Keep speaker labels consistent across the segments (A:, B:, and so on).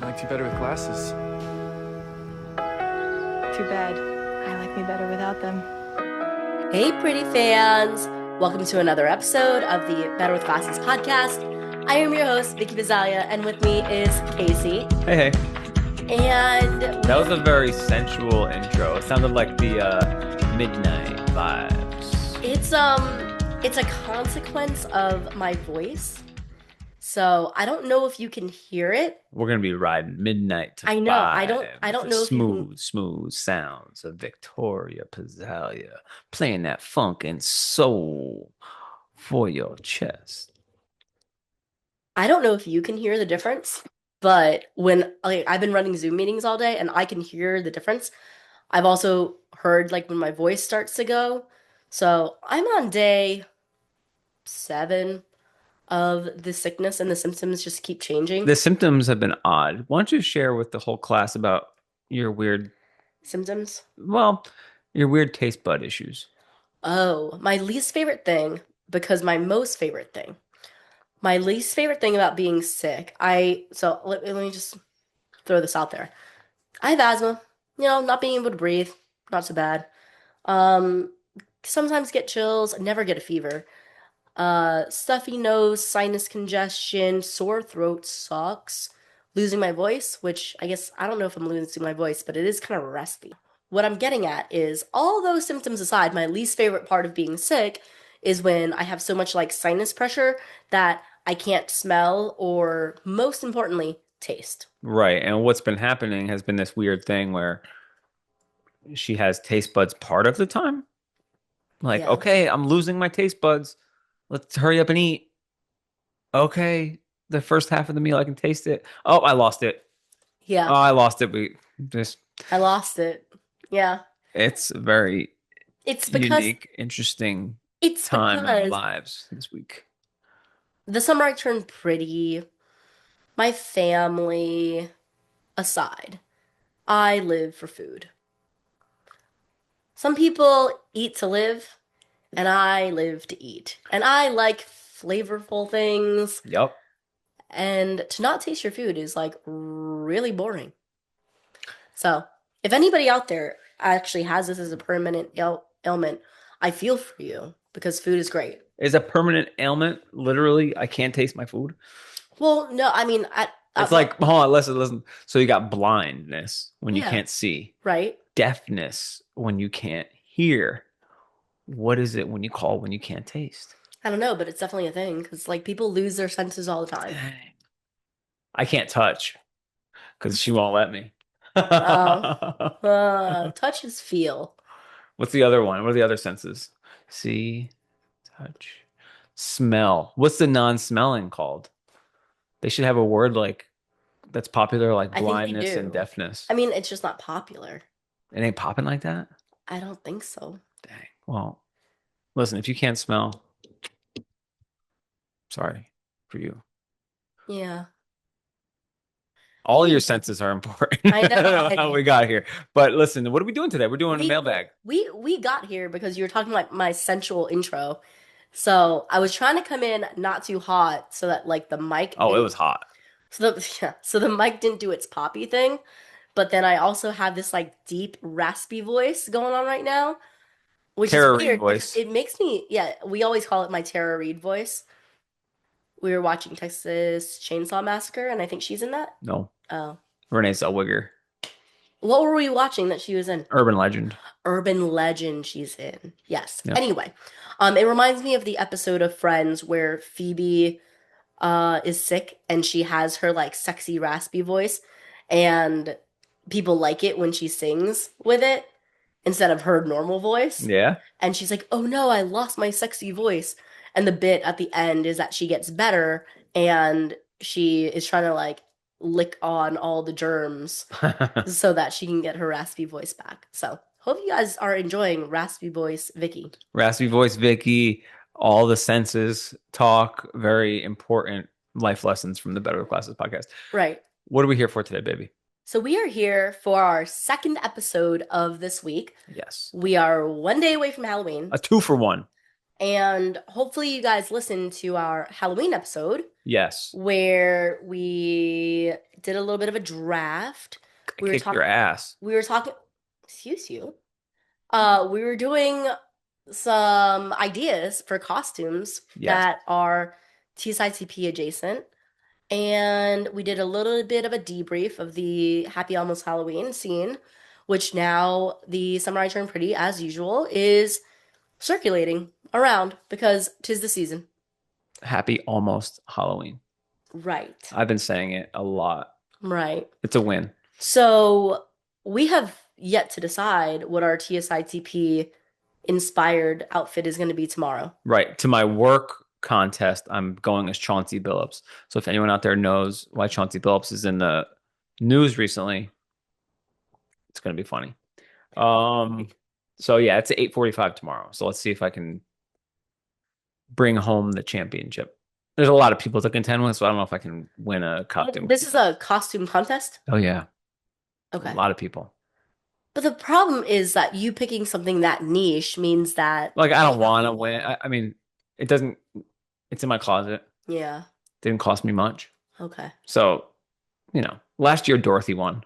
A: like you better with glasses.
B: Too bad. I like me better without them.
C: Hey, pretty fans! Welcome to another episode of the Better with Glasses podcast. I am your host, Vicky Vizalia, and with me is Casey.
D: Hey.
C: And
D: That was a very sensual intro. It sounded like the midnight vibes.
C: it's a consequence of my voice. So I don't know if you can hear it.
D: We're gonna be riding midnight to
C: I know. I don't
D: the
C: know if you can...
D: smooth sounds of Victoria Pizzalia playing that funk and soul for your chest.
C: I don't know if you can hear the difference, but when I've been running Zoom meetings all day and I can hear the difference. I've also heard when my voice starts to go. So I'm on day 7 of the sickness and the symptoms just keep changing.
D: The symptoms have been odd. Why don't you share with the whole class about your weird
C: Symptoms?
D: your weird taste bud issues?
C: Oh, my least favorite thing, because my most favorite thing. My least favorite thing about being sick, let me just throw this out there. I have asthma, not being able to breathe, not so bad. Sometimes get chills, never get a fever. Stuffy nose, sinus congestion, sore throat sucks. Losing my voice, which I guess I don't know if I'm losing my voice, but it is kind of raspy. What I'm getting at is all those symptoms aside, my least favorite part of being sick is when I have so much sinus pressure that I can't smell or, most importantly, taste.
D: Right. And what's been happening has been this weird thing where she has taste buds part of the time.
C: Yeah.
D: Okay, I'm losing my taste buds. Let's hurry up and eat. Okay, the first half of the meal I can taste it. Oh, I lost it.
C: Yeah.
D: Oh, I lost it.
C: I lost it. Yeah.
D: It's very unique, interesting time in our lives this week.
C: The summer I turned pretty. My family aside, I live for food. Some people eat to live, and I live to eat. And I like flavorful things.
D: Yep.
C: And to not taste your food is really boring. So, if anybody out there actually has this as a permanent ailment, I feel for you because food is great.
D: Is a permanent ailment literally I can't taste my food?
C: Well, no, I mean,
D: it's hold on, listen. So you got blindness when you can't see,
C: right?
D: Deafness when you can't hear. What is it when you can't taste?
C: I don't know, but it's definitely a thing because people lose their senses all the time.
D: I can't touch because she won't let me.
C: Touch is feel.
D: What's the other one? What are the other senses? See, touch, smell. What's the non-smelling called? They should have a word that's popular, blindness and deafness.
C: I mean, it's just not popular.
D: It ain't popping like that?
C: I don't think so.
D: Dang. Well, listen, if you can't smell, sorry for you.
C: Yeah.
D: All your senses are important.
C: I know.
D: How we got here. But listen, what are we doing today? We're doing a mailbag.
C: We got here because you were talking my sensual intro. So I was trying to come in not too hot so that the mic.
D: Oh, it was hot.
C: So the mic didn't do its poppy thing. But then I also have this deep raspy voice going on right now, which
D: Tara
C: is weird.
D: Reid voice.
C: It makes me, we always call it my Tara Reid voice. We were watching Texas Chainsaw Massacre, and I think she's in that.
D: No.
C: Oh.
D: Renee Zellweger.
C: What were we watching that she was in?
D: Urban Legend.
C: Urban Legend she's in. Yes.
D: Yep.
C: Anyway, it reminds me of the episode of Friends where Phoebe is sick and she has her sexy raspy voice and people like it when she sings with it instead of her normal voice.
D: Yeah.
C: And she's like, "Oh no, I lost my sexy voice." And the bit at the end is that she gets better and she is trying to lick on all the germs so that she can get her raspy voice back. So hope you guys are enjoying Raspy Voice Vicky.
D: Raspy Voice Vicky, all the senses talk, very important life lessons from the Better with Glasses podcast.
C: Right.
D: What are we here for today, baby?
C: So we are here for our second episode of this week.
D: Yes.
C: We are one day away from Halloween.
D: A 2-for-1.
C: And hopefully you guys listened to our Halloween episode
D: Yes.
C: where we did a little bit of a draft. We were
D: Kick your
C: talking
D: ass.
C: we were talking excuse you. We were doing some ideas for costumes
D: Yes.
C: that are TSITP adjacent. And we did a little bit of a debrief of the Happy Almost Halloween scene, which now the Summer I Turn Pretty, as usual, is circulating around because 'tis the season.
D: Happy almost Halloween.
C: Right.
D: I've been saying it a lot.
C: Right.
D: It's a win.
C: So we have yet to decide what our TSITP inspired outfit is going to be tomorrow.
D: Right. To my work contest, I'm going as Chauncey Billups. So if anyone out there knows why Chauncey Billups is in the news recently, it's going to be funny. So yeah, it's at 8:45 tomorrow. So let's see if I can bring home the championship. There's a lot of people to contend with, so I don't know if I can win a costume.
C: This is a costume contest?
D: Oh yeah,
C: Okay.
D: a lot of people.
C: But the problem is that you picking something that niche means that,
D: Like I don't want to win. I mean, it doesn't. It's in my closet.
C: yeah,
D: Didn't cost me much.
C: okay.
D: So, last year Dorothy won.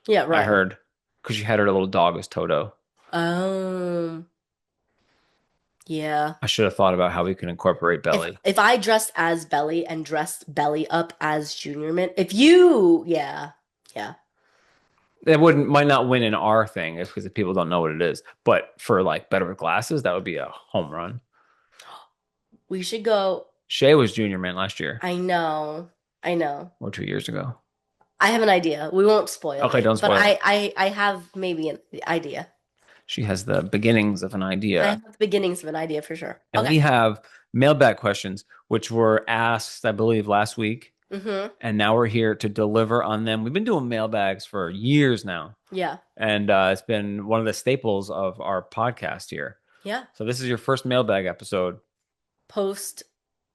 C: Yeah,
D: I
C: right.
D: heard because she had her little dog as Toto.
C: Yeah.
D: I should have thought about how we can incorporate Belly.
C: If I dressed as Belly and dressed Belly up as Junior Mint, yeah.
D: It might not win in our thing, it's because people don't know what it is. But for like Better with Glasses, that would be a home run.
C: We should go.
D: Shay was Junior Mint last year
C: I know.
D: or 2 years ago.
C: I have an idea. We won't spoil
D: Okay,
C: it.
D: don't spoil
C: But
D: it.
C: I have maybe an idea.
D: She has the beginnings of an
C: I
D: idea.
C: have the beginnings of an idea for sure.
D: And
C: Okay.
D: we have mailbag questions, which were asked, I believe, last week.
C: Mm-hmm.
D: And now we're here to deliver on them. We've been doing mailbags for years now.
C: Yeah.
D: And it's been one of the staples of our podcast here.
C: Yeah.
D: So this is your first mailbag episode.
C: Post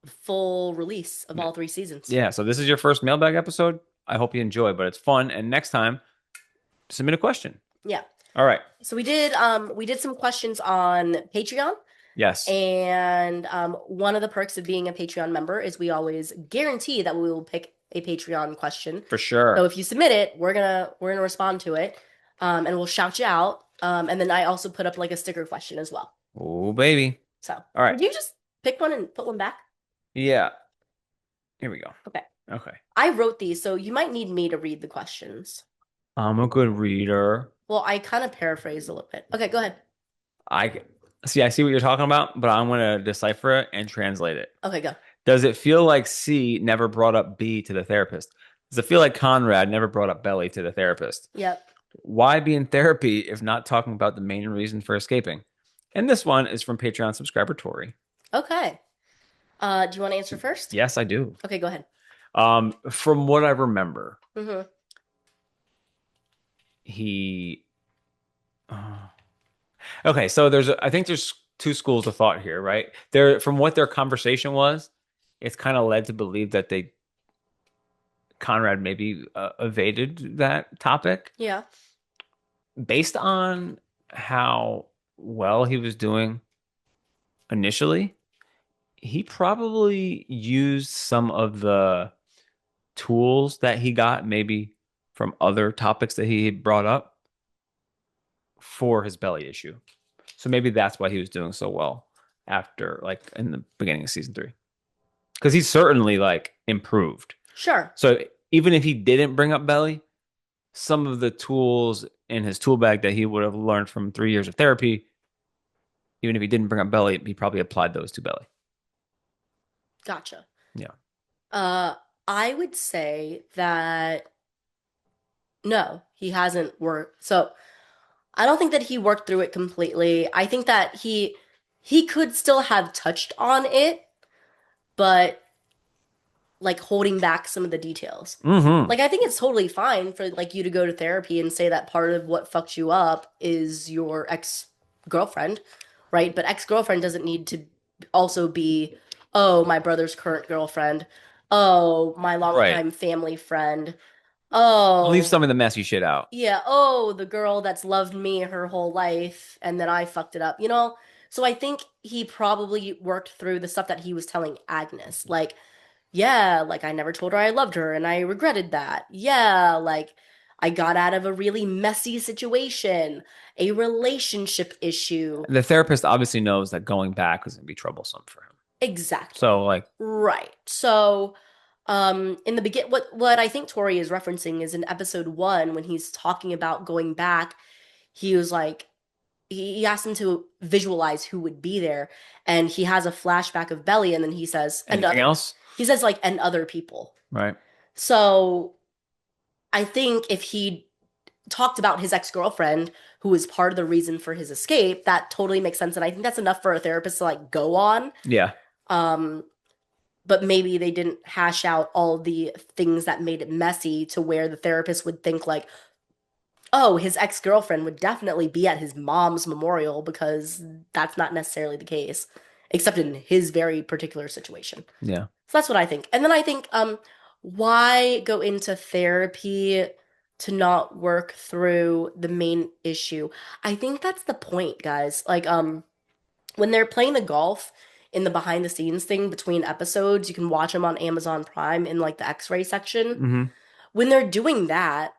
C: full release of all 3 seasons.
D: Yeah, so this is your first mailbag episode. I hope you enjoy, but it's fun. And next time, submit a question.
C: Yeah.
D: All right.
C: So we did some questions on Patreon.
D: Yes.
C: And one of the perks of being a Patreon member is we always guarantee that we will pick a Patreon question.
D: For sure.
C: So if you submit it, we're gonna respond to it, and we'll shout you out. And then I also put up like a sticker question as well.
D: Oh, baby.
C: So
D: all right.
C: Would you just pick one and put one back?
D: Yeah. Here we go.
C: Okay.
D: Okay.
C: I wrote these, so you might need me to read the questions.
D: I'm a good reader.
C: Well, I kind of paraphrased a little bit. Okay, go ahead.
D: I see what you're talking about, but I'm going to decipher it and translate it.
C: Okay, go.
D: Does it feel like C never brought up B to the therapist? Does it feel like Conrad never brought up Belly to the therapist?
C: Yep.
D: Why be in therapy if not talking about the main reason for escaping? And this one is from Patreon subscriber Tori.
C: Okay. Do you want to answer first?
D: Yes, I do.
C: Okay, go ahead.
D: From what I remember,
C: Mm-hmm.
D: he... Okay, so I think there's 2 schools of thought here, right? From what their conversation was, it's kind of led to believe that Conrad maybe evaded that topic.
C: Yeah.
D: Based on how well he was doing initially, he probably used some of the tools that he got maybe from other topics that he brought up for his belly issue. So maybe that's why he was doing so well after, like, in the beginning of season 3. Because he's certainly, like, improved.
C: Sure.
D: So even if he didn't bring up belly, some of the tools in his tool bag that he would have learned from 3 years of therapy, even if he didn't bring up belly, he probably applied those to belly.
C: Gotcha.
D: Yeah.
C: I would say that no, he hasn't worked. So I don't think that he worked through it completely. I think that he could still have touched on it, but like holding back some of the details.
D: Mm-hmm.
C: Like I think it's totally fine for like you to go to therapy and say that part of what fucked you up is your ex-girlfriend, right? But ex-girlfriend doesn't need to also be, oh, my brother's current girlfriend. Oh, my longtime family friend. Oh,
D: Leave some of the messy shit out.
C: yeah. Oh, the girl that's loved me her whole life and then I fucked it up, you know? So I think he probably worked through the stuff that he was telling Agnes. Like, yeah, like I never told her I loved her and I regretted that. Yeah, like I got out of a really messy situation, a relationship issue.
D: The therapist obviously knows that going back is going to be troublesome for him.
C: Exactly.
D: So like,
C: Right. So, in the what I think Tori is referencing is in episode 1 when he's talking about going back, he was like he asked him to visualize who would be there, and he has a flashback of Belly, and then he says, and
D: anything else?
C: he says like, and other people.
D: Right.
C: So I think if he talked about his ex-girlfriend, who was part of the reason for his escape, that totally makes sense, and I think that's enough for a therapist to like go on.
D: Yeah.
C: Um, but maybe they didn't hash out all the things that made it messy to where the therapist would think like, oh, his ex-girlfriend would definitely be at his mom's memorial because that's not necessarily the case, except in his very particular situation.
D: Yeah.
C: So that's what I think. And then I think, why go into therapy to not work through the main issue? I think that's the point, guys. Like, when they're playing the golf in the behind the scenes thing between episodes, you can watch them on Amazon Prime in like the X-ray section.
D: Mm-hmm.
C: When they're doing that,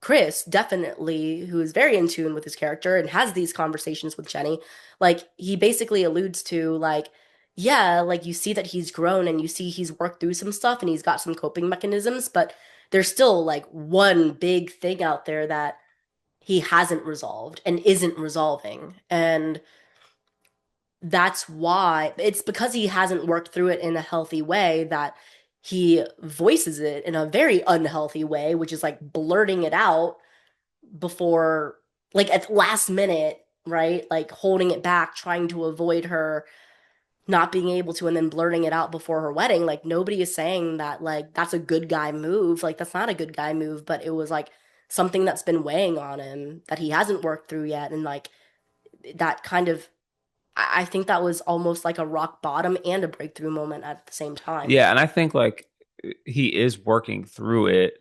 C: Chris definitely, who is very in tune with his character and has these conversations with Jenny, like he basically alludes to like, yeah, like you see that he's grown and you see he's worked through some stuff and he's got some coping mechanisms, but there's still like one big thing out there that he hasn't resolved and isn't resolving. And that's why it's because he hasn't worked through it in a healthy way that he voices it in a very unhealthy way, which is like blurting it out before, like at the last minute, right? Like holding it back, trying to avoid her not being able to, and then blurting it out before her wedding. Like nobody is saying that, like, that's a good guy move. Like, that's not a good guy move, but it was like something that's been weighing on him that he hasn't worked through yet. And like that kind of, I think that was almost like a rock bottom and a breakthrough moment at the same time.
D: Yeah, and I think like he is working through it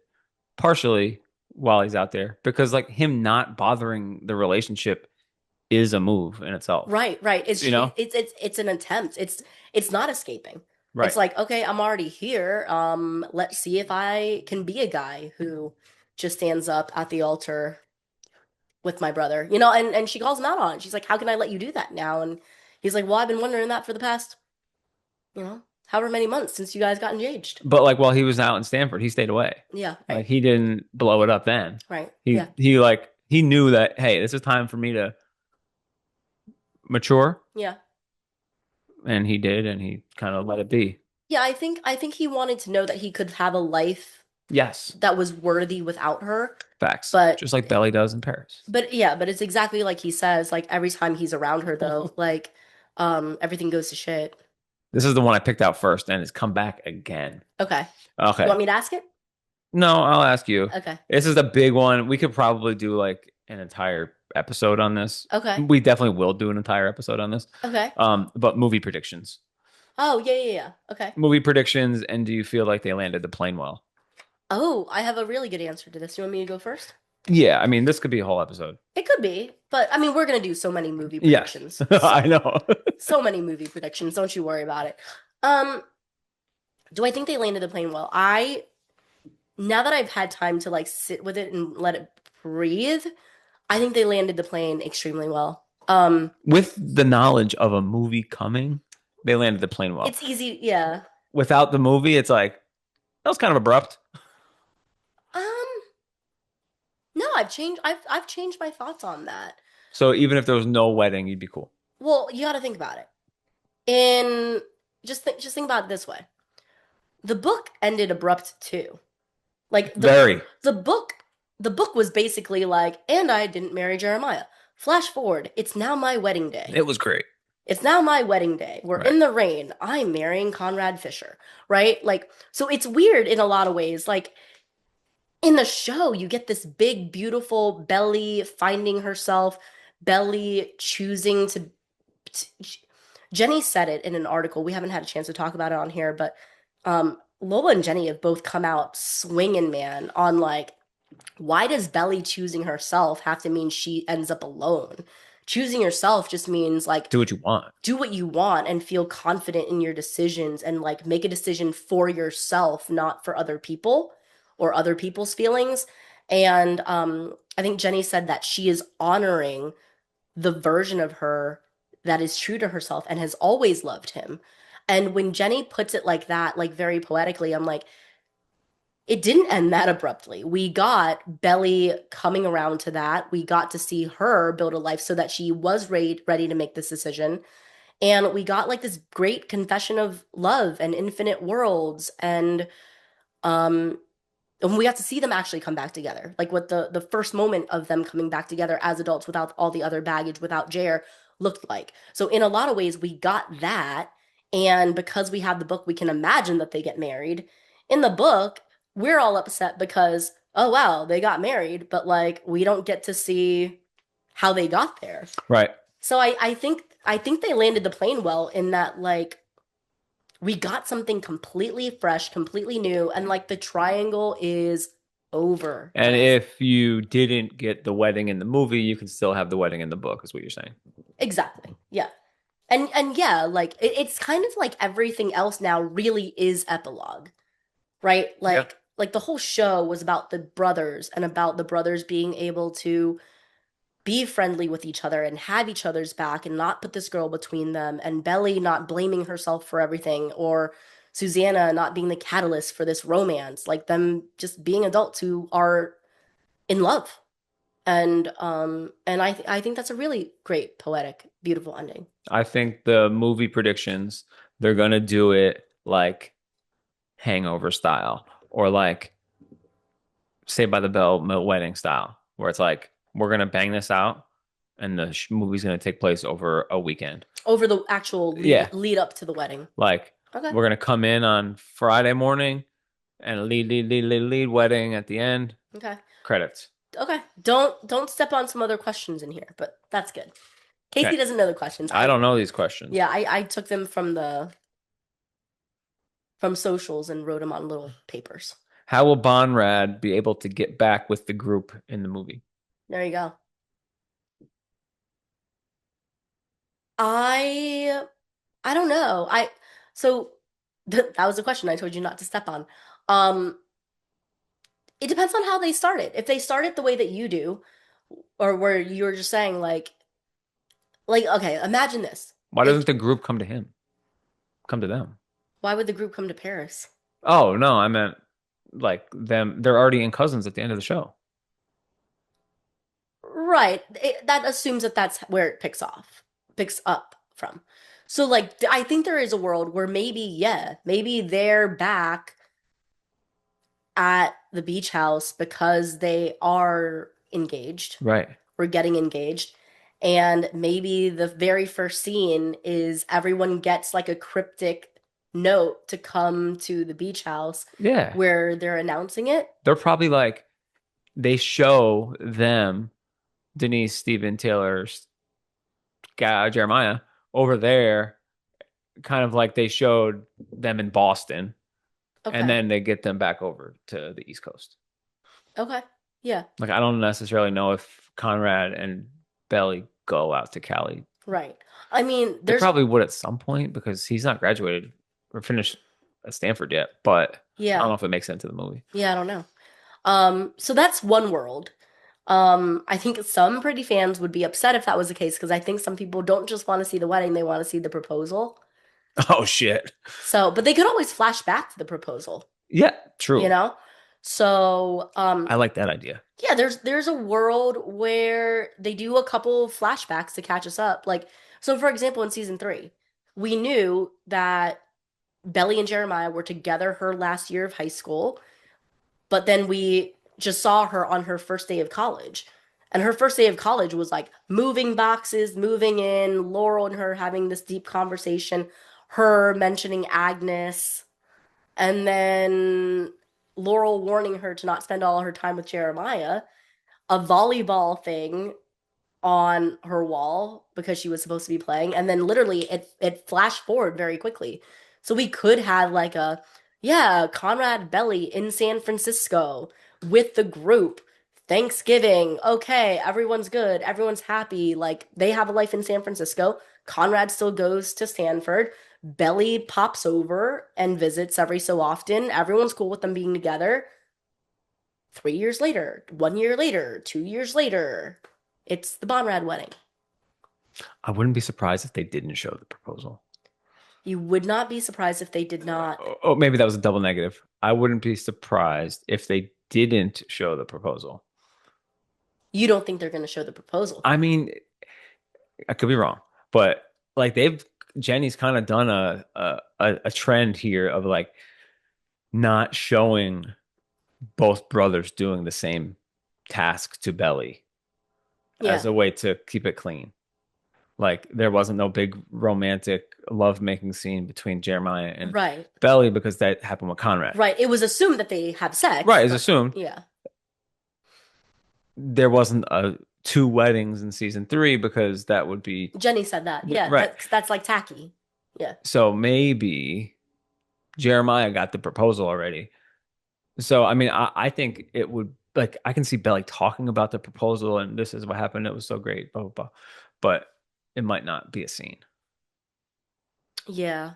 D: partially while he's out there because like him not bothering the relationship is a move in itself.
C: Right, right. It's
D: You know?
C: it's an attempt. It's not escaping.
D: Right.
C: It's like, okay, I'm already here. Let's see if I can be a guy who just stands up at the altar with my brother. You know, and she calls him out on it. She's like, "How can I let you do that now?" And he's like, "Well, I've been wondering that for the past, however many months since you guys got engaged."
D: But like while he was out in Stanford, he stayed away.
C: Yeah,
D: Like
C: right.
D: he didn't blow it up then.
C: Right.
D: He
C: Yeah.
D: he like he knew that, hey, this is time for me to mature,
C: Yeah.
D: and he did, and he kind of let it be.
C: Yeah, I think he wanted to know that he could have a life
D: Yes,
C: that was worthy without her.
D: facts.
C: But
D: Just like Belly does in Paris.
C: But yeah, but it's exactly like he says, like every time he's around her though, like everything goes to shit.
D: This is the one I picked out first, and it's come back again.
C: Okay.
D: Okay.
C: You want me to ask it?
D: No, I'll ask you.
C: Okay.
D: This is the big one. We could probably do like an entire episode on this.
C: Okay.
D: We definitely will do an entire episode on this.
C: Okay.
D: But movie predictions.
C: Oh, yeah. Okay.
D: Movie predictions, and do you feel like they landed the plane well?
C: Oh, I have a really good answer to this. You want me to go first?
D: Yeah, I mean, this could be a whole episode.
C: It could be, but I mean, we're gonna do so many movie
D: Yes,
C: predictions.
D: I know.
C: So many movie predictions. Don't you worry about it. Do I think they landed the plane well? Now that I've had time to like sit with it and let it breathe, I think they landed the plane extremely well.
D: With the knowledge of a movie coming, they landed the plane well.
C: It's easy, yeah.
D: Without the movie, it's like that was kind of abrupt.
C: No, I've changed my thoughts on that.
D: So even if there was no wedding, you'd be cool.
C: Well, you got to think about it. In just think about it this way. The book ended abrupt too. Like
D: Very.
C: the book was basically like, and I didn't marry Jeremiah. Flash forward, it's now my wedding day.
D: It was great.
C: It's now my wedding day. We're
D: Right.
C: in the rain. I'm marrying Conrad Fisher, right? Like, so it's weird in a lot of ways. Like, in the show, you get this big, beautiful Belly finding herself, Belly choosing to. Jenny said it in an article. We haven't had a chance to talk about it on here, but Lola and Jenny have both come out swinging, man, on like, why does Belly choosing herself have to mean she ends up alone? choosing yourself just means like
D: Do what you want.
C: do what you want and feel confident in your decisions and like make a decision for yourself, not for other people or other people's feelings. And I think Jenny said that she is honoring the version of her that is true to herself and has always loved him. And when Jenny puts it like that, like very poetically, I'm like, it didn't end that abruptly. We got Belly coming around to that. We got to see her build a life so that she was ready to make this decision. And we got like this great confession of love and infinite worlds. Um, and we got to see them actually come back together. Like what the first moment of them coming back together as adults without all the other baggage, without Jer, looked like. So in a lot of ways, we got that. And because we have the book, we can imagine that they get married. In the book, we're all upset because, oh wow, they got married, but like we don't get to see how they got there.
D: Right.
C: So I think they landed the plane well in that like we got something completely fresh, completely new, and like the triangle is over.
D: And
C: guys.
D: if you didn't get the wedding in the movie, you can still have the wedding in the book, is what you're saying.
C: Exactly. Yeah. And yeah, like it's kind of like everything else now really is epilogue, right? Like the whole show was about the brothers and about the brothers being able to be friendly with each other and have each other's back and not put this girl between them, and Belly not blaming herself for everything, or Susanna not being the catalyst for this romance, like them just being adults who are in love. And I think that's a really great, poetic, beautiful ending.
D: I think the movie predictions, they're gonna do it like Hangover style or like Saved by the Bell wedding style, where it's like we're gonna bang this out, and the movie's gonna take place over a weekend.
C: Over the actual
D: Yeah.
C: lead up to the wedding.
D: Like
C: Okay.
D: we're gonna come in on Friday morning and lead wedding at the end.
C: Okay.
D: Credits.
C: Okay. Don't step on some other questions in here, but that's good. Casey
D: Okay.
C: doesn't know the questions.
D: I don't know these questions.
C: Yeah, I took them from socials and wrote them on little papers.
D: How will Bonrad be able to get back with the group in the movie?
C: There you go. I don't know. So that was a question I told you not to step on. Um, it depends on how they start it. If they start it the way that you do, or where you're just saying like okay, imagine this.
D: Why doesn't the group come to him? Come to them.
C: Why would the group come to Paris?
D: Oh, no, I meant like them. They're already in cousins at the end of the show.
C: Right. That assumes that that's where it picks up from. So like I think there is a world where maybe they're back at the beach house because they are engaged.
D: Right.
C: We're getting engaged. And maybe the very first scene is everyone gets like a cryptic note to come to the beach house
D: Yeah.
C: where they're announcing it.
D: They're probably like, they show them, Denise, Steven, Taylor, Jeremiah, over there, kind of like they showed them in Boston.
C: Okay.
D: And then they get them back over to the East Coast.
C: Okay. Yeah.
D: Like, I don't necessarily know if Conrad and Belly go out to Cali.
C: Right. I mean,
D: They
C: there's
D: probably would at some point because he's not graduated or finished at Stanford yet. But I
C: yeah.
D: don't know if it makes sense to the movie.
C: Yeah, I don't know. So that's one world. I think some pretty fans would be upset if that was the case because I think some people don't just want to see the wedding, they want to see the proposal.
D: Oh, shit.
C: So, but they could always flash back to the proposal,
D: Yeah, true.
C: you know? So,
D: I like that idea.
C: yeah, there's a world where they do a couple flashbacks to catch us up. Like, so for example, in season 3, we knew that Belly and Jeremiah were together her last year of high school, but then we just saw her on her first day of college. And her first day of college was like moving boxes, moving in, Laurel and her having this deep conversation, her mentioning Agnes, and then Laurel warning her to not spend all her time with Jeremiah, a volleyball thing on her wall because she was supposed to be playing, and then literally it flashed forward very quickly. So we could have like Conrad Belly in San Francisco with the group Thanksgiving. Okay, everyone's good. Everyone's happy. Like they have a life in San Francisco. Conrad still goes to Stanford. Belly pops over and visits every so often. Everyone's cool with them being together. 3 years later, 1 year later, 2 years later, it's the Bonrad wedding.
D: I wouldn't be surprised if they didn't show the proposal.
C: You would not be surprised if they did not.
D: Oh, maybe that was a double negative. I wouldn't be surprised if they didn't show the proposal.
C: You don't think they're going to show the proposal?
D: I mean, I could be wrong, but like Jenny's kind of done a trend here of like not showing both brothers doing the same task to Belly as
C: Yeah,
D: a way to keep it clean. Like there wasn't no big romantic love-making scene between Jeremiah and
C: right.
D: Belly because that happened with Conrad.
C: Right. It was assumed that they have sex,
D: Right, it's
C: but
D: assumed.
C: yeah.
D: There wasn't two weddings in season 3 because that would be
C: Jenny said that. Yeah,
D: right.
C: that's like tacky. Yeah.
D: So maybe Jeremiah got the proposal already. So I mean, I think it would like I can see Belly talking about the proposal and this is what happened. It was so great, blah blah blah. But it might not be a scene.
C: Yeah.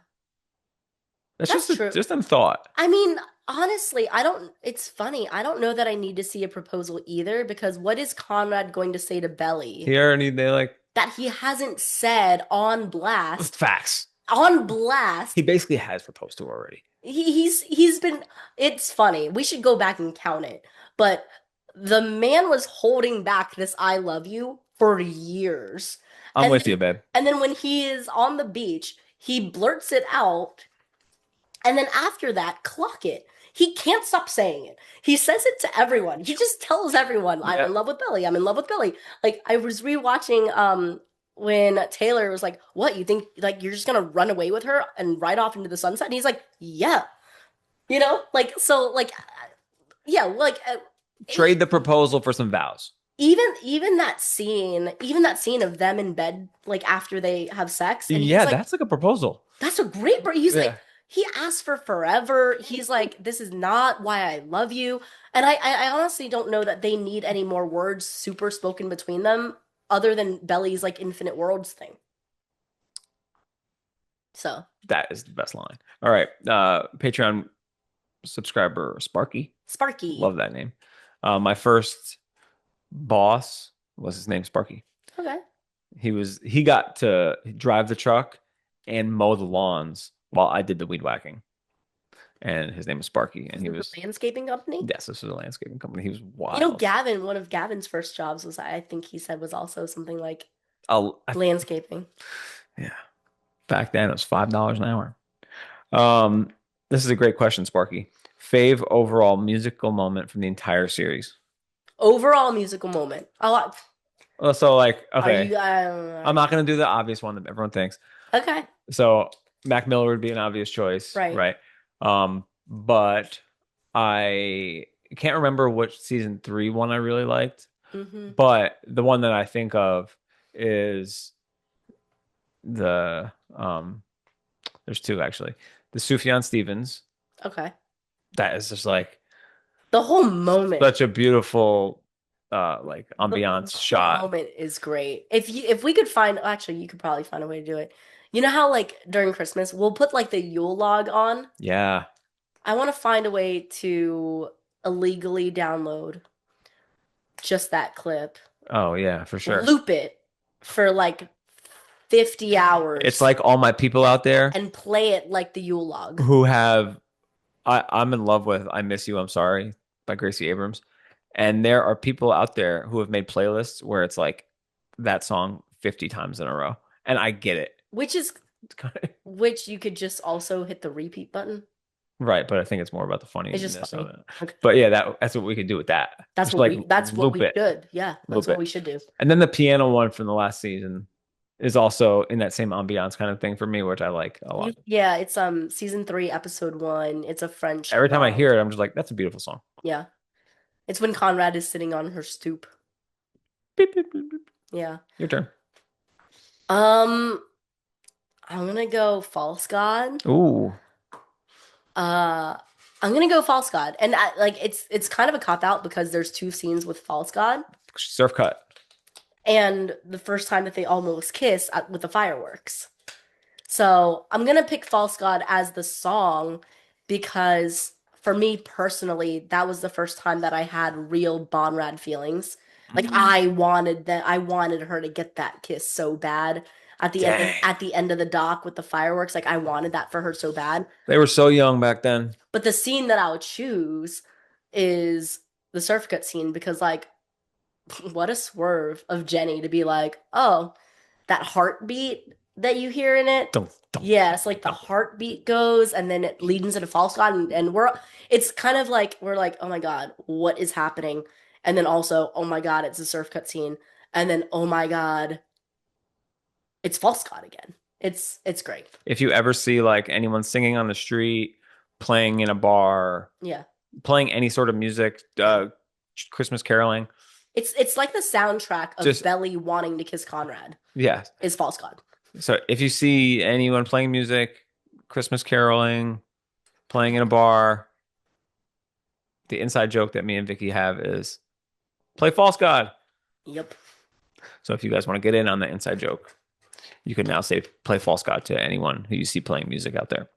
D: That's
C: That's true.
D: just a thought.
C: I mean, honestly, I don't, it's funny. I don't know that I need to see a proposal either because what is Conrad going to say to Belly
D: Here and they like
C: that he hasn't said on blast?
D: facts.
C: On blast.
D: He basically has proposed to her already.
C: He's been, it's funny. We should go back and count it. But the man was holding back this I love you for years.
D: I'm
C: And
D: with
C: then,
D: you, babe.
C: and then when he is on the beach, he blurts it out. And then after that, clock it. He can't stop saying it. He says it to everyone. He just tells everyone, I'm
D: Yeah.
C: in love with Billy. I'm in love with Billy. Like I was rewatching when Taylor was like, "What, you think like you're just gonna run away with her and ride off into the sunset?" And he's like, "Yeah." You know? Like so like yeah, like
D: Trade the proposal for some vows.
C: even that scene of them in bed like after they have sex and he's
D: Yeah,
C: like,
D: that's like a proposal.
C: that's a great he's
D: Yeah.
C: like he asked for forever. He's like, this is not why I love you. And I honestly don't know that they need any more words super spoken between them other than Belly's like infinite worlds thing. So
D: That is the best line. All right. Patreon subscriber Sparky.
C: Sparky.
D: Love that name. My first boss was his name Sparky.
C: Okay.
D: He got to drive the truck and mow the lawns while I did the weed whacking. And his name was Sparky. And he
C: This is
D: was
C: a landscaping company.
D: yes, this was a landscaping company. He was wild.
C: You know, Gavin, one of Gavin's first jobs was I think he said was also something like
D: I-
C: landscaping.
D: yeah. Back then it was $5 an hour. This is a great question, Sparky. Fave overall musical moment from the entire series.
C: Overall musical moment. A lot.
D: So like, okay,
C: Are you,
D: I'm not gonna do the obvious one that everyone thinks.
C: okay.
D: So Mac Miller would be an obvious choice,
C: Right.
D: But I can't remember which season 3 one I really liked.
C: Mm-hmm.
D: But the one that I think of is the there's two actually. The Sufjan Stevens.
C: Okay.
D: That is just like
C: The whole moment.
D: such a beautiful like ambiance
C: The
D: shot.
C: moment is great. If we could find actually you could probably find a way to do it. You know how like during Christmas we'll put like the Yule log on?
D: Yeah.
C: I want to find a way to illegally download just that clip.
D: Oh yeah, for sure.
C: Loop it for like 50 hours.
D: It's like all my people out there
C: and play it like the Yule log.
D: who have I'm in love with I Miss You, I'm Sorry by Gracie Abrams. And there are people out there who have made playlists where it's like that song 50 times in a row. And I get it.
C: Which you could just also hit the repeat button.
D: Right, but I think it's more about the funniness
C: It's just funny.
D: of it.
C: Okay.
D: But yeah, that's what we could do with that.
C: That's
D: Just
C: what
D: like
C: we that's what
D: loop
C: we
D: it.
C: should. Yeah, that's
D: Loop
C: what
D: it.
C: we should do.
D: And then the piano one from the last season is also in that same ambiance kind of thing for me, which I like a lot.
C: Yeah, it's season 3, episode 1. It's a French
D: Every time I
C: song.
D: hear it, I'm just like, that's a beautiful song.
C: Yeah. It's when Conrad is sitting on her stoop.
D: Beep, beep, beep, beep.
C: Yeah.
D: Your turn.
C: I'm gonna go False God.
D: Ooh.
C: Uh I'm gonna go false god, and it's kind of a cop out because there's two scenes with false god,
D: Surf cut.
C: and the first time that they almost kiss with the fireworks. So I'm gonna pick false god as the song because for me personally, that was the first time that I had real Bonrad feelings. Like I wanted her to get that kiss so bad
D: Dang.
C: at the end of the dock with the fireworks. Like I wanted that for her so bad.
D: They were so young back then.
C: But the scene that I would choose is the surf cut scene because like what a swerve of Jenny to be like, oh, that heartbeat that you hear in it.
D: Dum, dum,
C: Yes, like the
D: dum.
C: heartbeat goes and then it leads into false god and it's kind of like we're like, oh my God, what is happening? And then also, oh my God, it's a surf cut scene. And then oh my God, it's false god again. It's great.
D: If you ever see like anyone singing on the street, playing in a bar,
C: Yeah.
D: playing any sort of music, Christmas caroling,
C: It's like the soundtrack of
D: Just-
C: Belly wanting to kiss Conrad
D: yeah.
C: is false god.
D: So if you see anyone playing music, Christmas caroling, playing in a bar, the inside joke that me and Vicky have is play false god.
C: Yep.
D: So if you guys want to get in on the inside joke, you can now say play false god to anyone who you see playing music out there.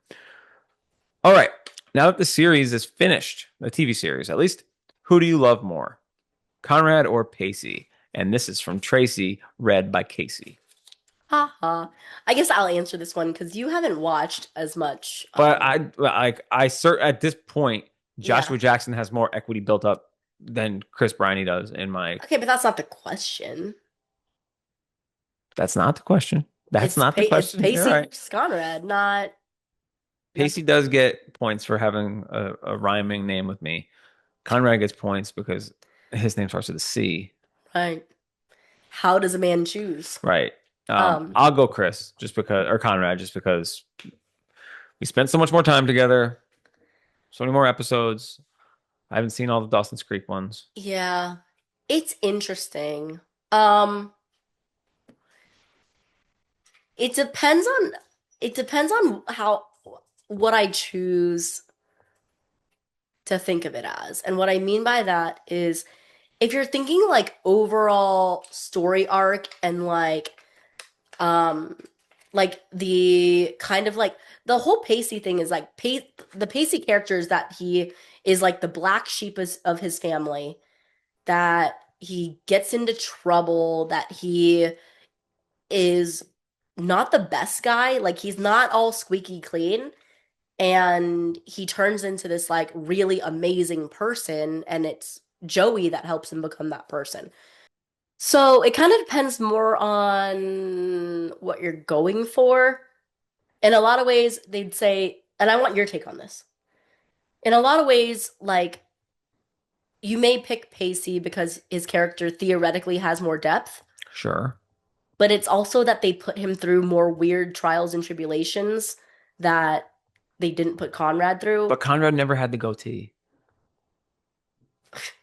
D: All right. Now that the series is finished, the TV series at least, who do you love more? Conrad or Pacey? And this is from Tracy, read by Casey.
C: Haha. I guess I'll answer this one because you haven't watched as much.
D: But at this point, Joshua Jackson has more equity built up than Chris Briney does in my.
C: Okay, but that's not the question.
D: That's not the question. That's not the question.
C: It's Pacey
D: You're right.
C: versus Conrad, not.
D: Pacey does get points for having a rhyming name with me. Conrad gets points because his name starts with a C.
C: Right. How does a man choose?
D: Right. I'll go Chris just because, or Conrad just because we spent so much more time together, so many more episodes. I haven't seen all the Dawson's Creek ones.
C: Yeah, it's interesting. It depends on how what I choose to think of it as. And what I mean by that is if you're thinking like overall story arc and the kind of like the whole Pacey thing is like the Pacey character is that he is like the black sheep of his family, that he gets into trouble, that he is not the best guy, like he's not all squeaky clean, and he turns into this like really amazing person, and it's Joey that helps him become that person. So it kind of depends more on what you're going for. In a lot of ways, they'd say, and I want your take on this. In a lot of ways, like you may pick Pacey because his character theoretically has more depth,
D: Sure.
C: but it's also that they put him through more weird trials and tribulations that they didn't put Conrad through.
D: But Conrad never had the goatee.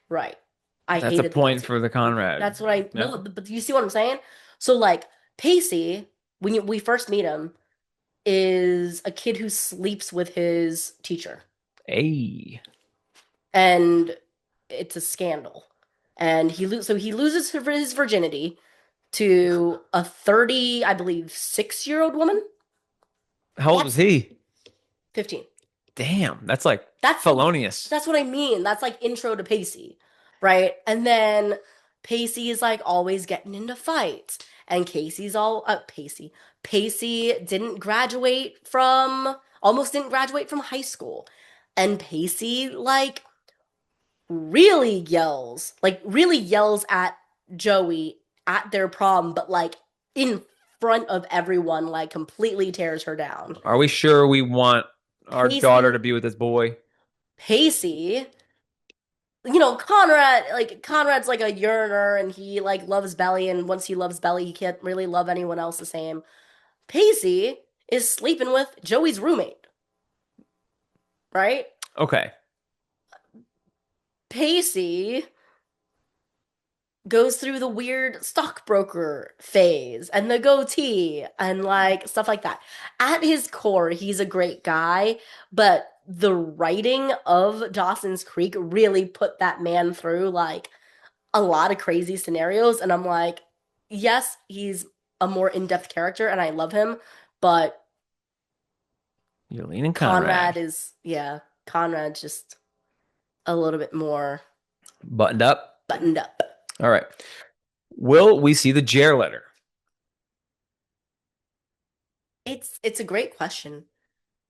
C: Right.
D: That's a
C: hated
D: point
C: that.
D: for the Conrad.
C: That's what I
D: Yeah.
C: no, but you see what I'm saying? So like Pacey, when we first meet him, is a kid who sleeps with his teacher,
D: Hey.
C: and it's a scandal. And he loses his virginity to a 30, I believe, 6-year-old woman.
D: How old was he?
C: 15.
D: Damn, that's like
C: That's
D: felonious.
C: That's what I mean. That's like intro to Pacey, right? And then Pacey is like always getting into fights, and Casey's all Pacey. Pacey almost didn't graduate from high school, and Pacey really yells at Joey at their prom, but like in front of everyone, like completely tears her down.
D: Are we sure we want our
C: Pacey-
D: daughter to be with this boy?
C: Pacey, Conrad's like a yearner, and he like loves Belly, and once he loves Belly, he can't really love anyone else the same. Pacey is sleeping with Joey's roommate, right?
D: Okay.
C: Pacey goes through the weird stockbroker phase and the goatee and like stuff like that. At his core, he's a great guy, but the writing of Dawson's Creek really put that man through like a lot of crazy scenarios. And I'm like, yes, he's a more in-depth character and I love him, but
D: You're leaning
C: Conrad
D: Conrad.
C: is, yeah, Conrad's just a little bit more
D: Buttoned up.
C: buttoned up.
D: All right. Will we see the Jer letter?
C: It's a great question.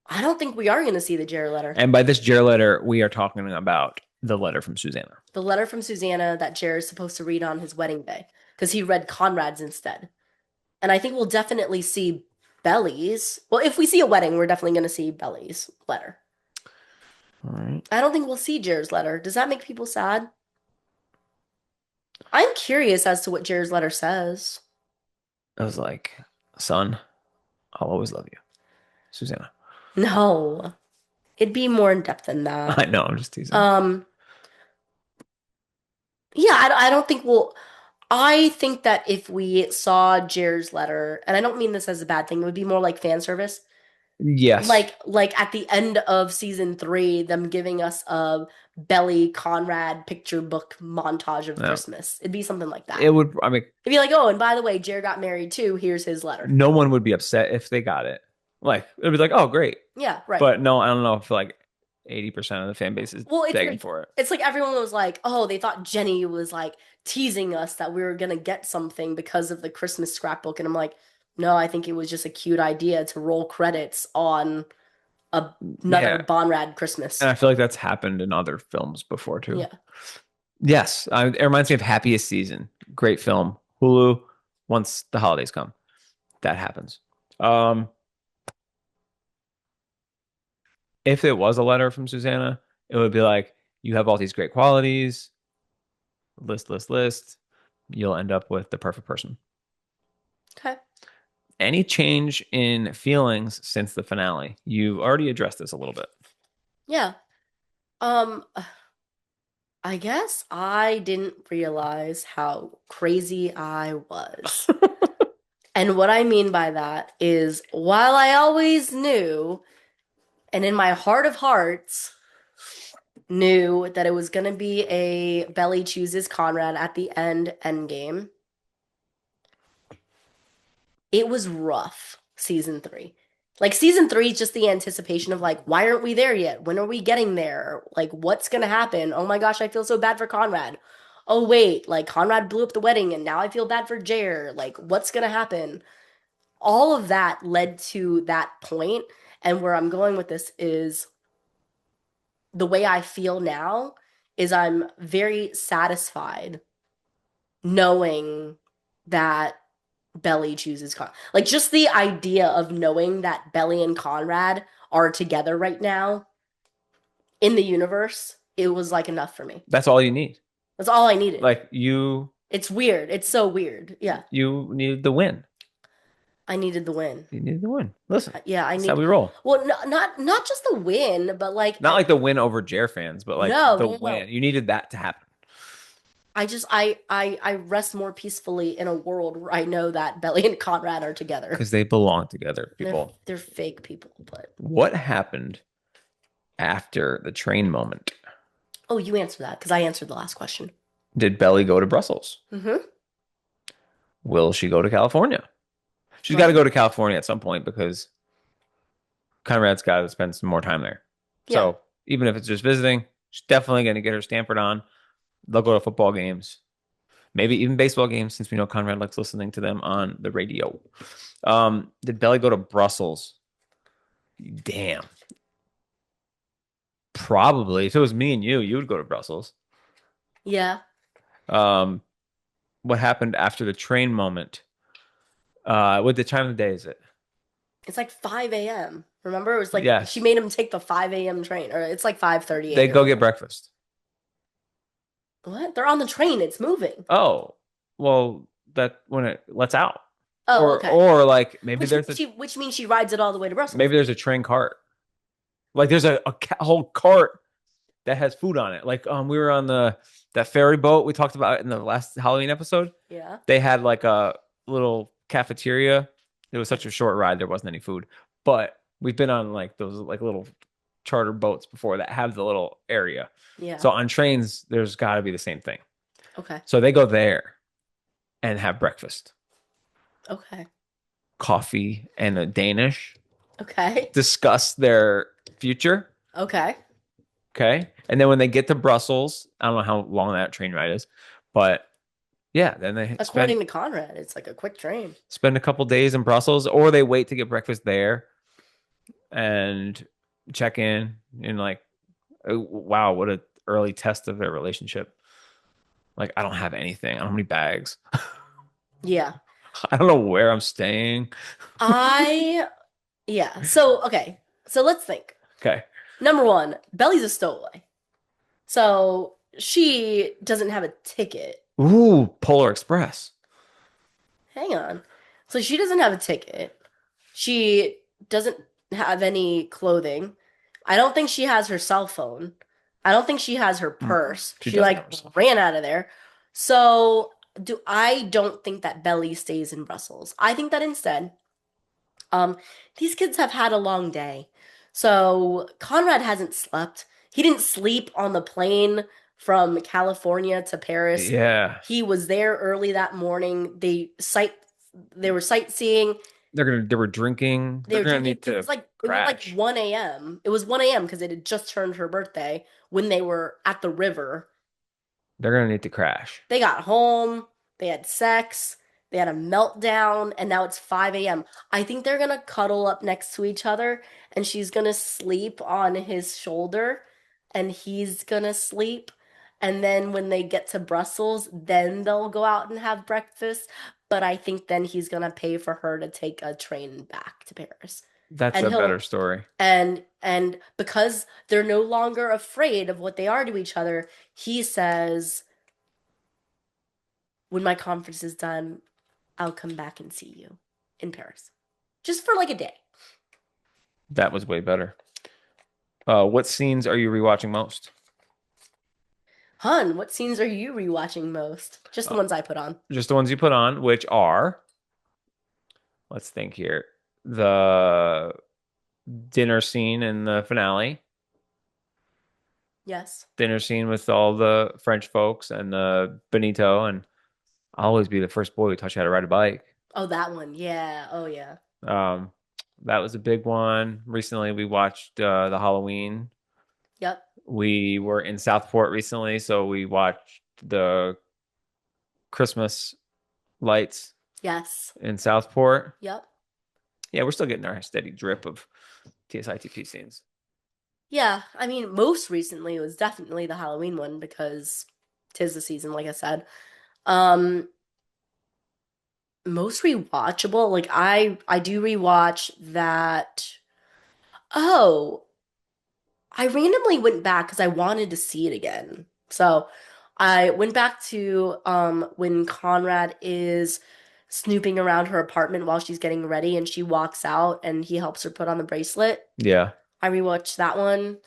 C: I don't think we are going to see the Jared letter.
D: And by this Jer letter, we are talking about the letter from Susanna.
C: The letter from Susanna that Jared's supposed to read on his wedding day because he read Conrad's instead. And I think we'll definitely see Belly's. Well, if we see a wedding, we're definitely going to see Belly's letter.
D: All right.
C: I don't think we'll see Jared's letter. Does that make people sad? I'm curious as to what Jared's letter says.
D: I was like, son, I'll always love you. Susanna.
C: No, it'd be more in depth than that.
D: I know, I'm just teasing.
C: Yeah, I don't think we'll. I think that if we saw Jared's letter, and I don't mean this as a bad thing, it would be more like fan service.
D: Yes.
C: Like at the end of season 3, them giving us a Belly Conrad picture book montage of Christmas. It'd be something like that.
D: It would, I mean,
C: it'd be like, oh, and by the way, Jared got married too. Here's his letter.
D: No one would be upset if they got it. Like, it'd be like, oh, great.
C: Yeah, right.
D: But no, I don't know if like 80% of the fan base is begging for it.
C: It's like everyone was like, oh, they thought Jenny was like teasing us that we were gonna get something because of the Christmas scrapbook. And I'm like, no, I think it was just a cute idea to roll credits on another Bonrad Christmas.
D: And I feel like that's happened in other films before too.
C: Yeah.
D: Yes. It reminds me of Happiest Season. Great film. Hulu, once the holidays come. That happens. If it was a letter from Susanna, it would be like, you have all these great qualities. List. You'll end up with the perfect person.
C: Okay.
D: Any change in feelings since the finale? You already addressed this a little bit.
C: Yeah. I guess I didn't realize how crazy I was. And what I mean by that is, while I always knew, and in my heart of hearts, knew that it was going to be a Belly chooses Conrad at the endgame, it was rough, season 3. Like, season 3 is just the anticipation of, like, why aren't we there yet? When are we getting there? Like, what's going to happen? Oh my gosh, I feel so bad for Conrad. Oh, wait, like, Conrad blew up the wedding, and now I feel bad for Jer. Like, what's going to happen? All of that led to that point, and where I'm going with this is the way I feel now is I'm very satisfied knowing that Belly chooses Conrad. Like, just the idea of knowing that Belly and Conrad are together right now in the universe, it was like enough for me.
D: That's all you need.
C: That's all I needed.
D: Like,
C: it's weird. It's so weird. Yeah.
D: You needed the win.
C: I needed the win.
D: You needed the win. Listen.
C: Yeah,
D: that's how we roll.
C: Well, not just the win, but like
D: not like the win over Jer fans, but like the win. You needed that to happen.
C: I rest more peacefully in a world where I know that Belly and Conrad are together.
D: Because they belong together, people.
C: They're fake people, but
D: what happened after the train moment?
C: Oh, you answer that, because I answered the last question.
D: Did Belly go to Brussels?
C: Mm-hmm.
D: Will she go to California? She's got to go to California at some point because Conrad's got to spend some more time there. Yeah. So even if it's just visiting, she's definitely going to get her Stanford on. They'll go to football games, maybe even baseball games, since we know Conrad likes listening to them on the radio. Did Belly go to Brussels? Damn. Probably. If it was me and you would go to Brussels.
C: Yeah.
D: What happened after the train moment? What the time of the day is it?
C: It's like 5 a.m. Remember? It was like she made him take the 5 a.m. train. Or it's like 5:30 a.m.
D: They go get breakfast.
C: What? They're on the train. It's moving.
D: Oh. Well, that when it lets out.
C: Oh, okay.
D: Or like maybe
C: which means she rides it all the way to Brussels.
D: Maybe there's a train cart. Like there's a whole cart that has food on it. Like we were on that ferry boat we talked about in the last Halloween episode.
C: Yeah.
D: They had like a little cafeteria. It was such a short ride, there wasn't any food. But we've been on like those like little charter boats before that have the little area.
C: Yeah.
D: So on trains, there's got to be the same thing.
C: Okay.
D: So they go there and have breakfast,
C: Okay.
D: coffee, and a Danish,
C: Okay.
D: discuss their future.
C: Okay.
D: Okay. And then when they get to Brussels, I don't know how long that train ride is, but yeah, then they
C: According to Conrad, it's like a quick train.
D: spend a couple days in Brussels, or they wait to get breakfast there and check in and like, oh, wow, what a early test of their relationship. Like, I don't have anything. I don't have any bags.
C: Yeah.
D: I don't know where I'm staying.
C: Yeah. So, okay. So let's think.
D: Okay.
C: Number one, Belly's a stowaway. So she doesn't have a ticket.
D: Ooh, Polar Express.
C: Hang on. So she doesn't have a ticket. She doesn't have any clothing. I don't think she has her cell phone. I don't think she has her purse.
D: She
C: She
D: doesn't
C: like
D: have her cell
C: ran out of there. So I don't think that Belly stays in Brussels. I think that instead, um, these kids have had a long day. So Conrad hasn't slept. He didn't sleep on the plane from California to Paris.
D: Yeah.
C: He was there early that morning. They were sightseeing.
D: They were drinking.
C: They
D: They're
C: were
D: gonna
C: drinking.
D: need to
C: It was like
D: crash.
C: 1 a.m. It was 1 a.m. because it had just turned her birthday when they were at the river.
D: They're gonna need to crash.
C: They got home, they had sex, they had a meltdown, and now it's 5 a.m. I think they're gonna cuddle up next to each other, and she's gonna sleep on his shoulder, and he's gonna sleep. And then when they get to Brussels, then they'll go out and have breakfast. But I think then he's gonna pay for her to take a train back to Paris.
D: That's
C: And
D: a better
C: he'll
D: story.
C: and because they're no longer afraid of what they are to each other, he says, when my conference is done, I'll come back and see you in Paris. Just for like a day.
D: That was way better. What scenes are you rewatching most?
C: Hun, what scenes are you rewatching most? Just the ones I put on.
D: Just the ones you put on, which are, let's think here, the dinner scene in the finale,
C: Yes.
D: dinner scene with all the French folks and Benito, and I'll always be the first boy who taught you how to ride a bike.
C: Oh, that one. Yeah. Oh, yeah.
D: Um, that was a big one. Recently, we watched the Halloween.
C: Yep.
D: We were in Southport recently, so we watched the Christmas lights
C: Yes.
D: in Southport.
C: Yep.
D: Yeah, we're still getting our steady drip of TSITP scenes.
C: Yeah. I mean, most recently it was definitely the Halloween one because 'tis the season, like I said. Um, Most rewatchable, like I do rewatch that. Oh, I randomly went back because I wanted to see it again. So I went back to when Conrad is snooping around her apartment while she's getting ready and she walks out and he helps her put on the bracelet.
D: Yeah.
C: I rewatched that one.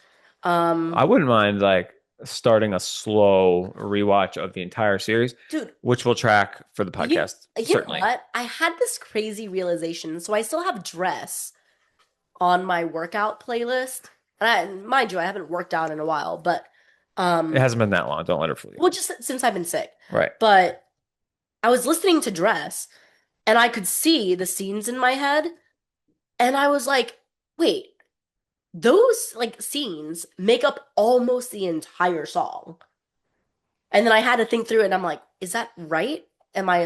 D: I wouldn't mind like starting a slow rewatch of the entire series,
C: Dude,
D: which we'll track for the
C: you,
D: podcast.
C: you
D: Certainly.
C: know what? I had this crazy realization. So I still have Dress on my workout playlist. And mind you, I haven't worked out in a while, but
D: It hasn't been that long. Don't let her fool you.
C: well, just since I've been sick.
D: Right.
C: But I was listening to Dress and I could see the scenes in my head and I was like, wait, those like scenes make up almost the entire song. And then I had to think through it and I'm like, is that right? Am I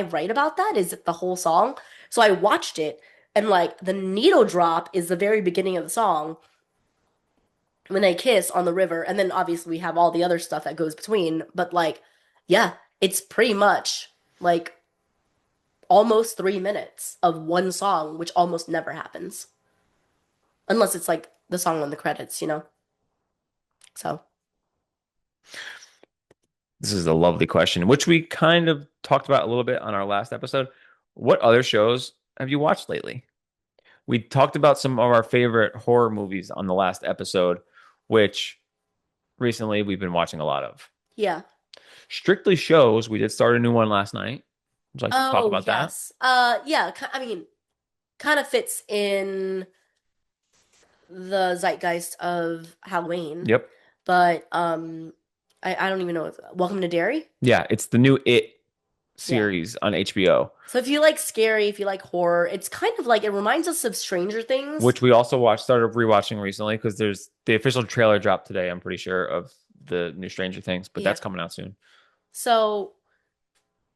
C: right about that? Is it the whole song? So I watched it and like the needle drop is the very beginning of the song when they kiss on the river, and then obviously we have all the other stuff that goes between, but like, yeah, it's pretty much like almost 3 minutes of one song, which almost never happens. Unless it's like the song on the credits, you know? So,
D: This is a lovely question, which we kind of talked about a little bit on our last episode. What other shows have you watched lately? We talked about some of our favorite horror movies on the last episode, which recently we've been watching a lot of.
C: yeah.
D: Strictly shows, we did start a new one last night. Would you like to talk
C: Oh,
D: about
C: yes. Yeah, I mean, kind of fits in the zeitgeist of Halloween,
D: Yep.
C: but I don't even know. Welcome to Derry?
D: Yeah, it's the new It
C: Yeah.
D: series on HBO,
C: So if you like scary, if you like horror, it's kind of like it reminds us of Stranger Things.
D: which we also started rewatching recently because there's the official trailer dropped today, I'm pretty sure, of the new Stranger Things, but
C: Yeah.
D: that's coming out soon.
C: So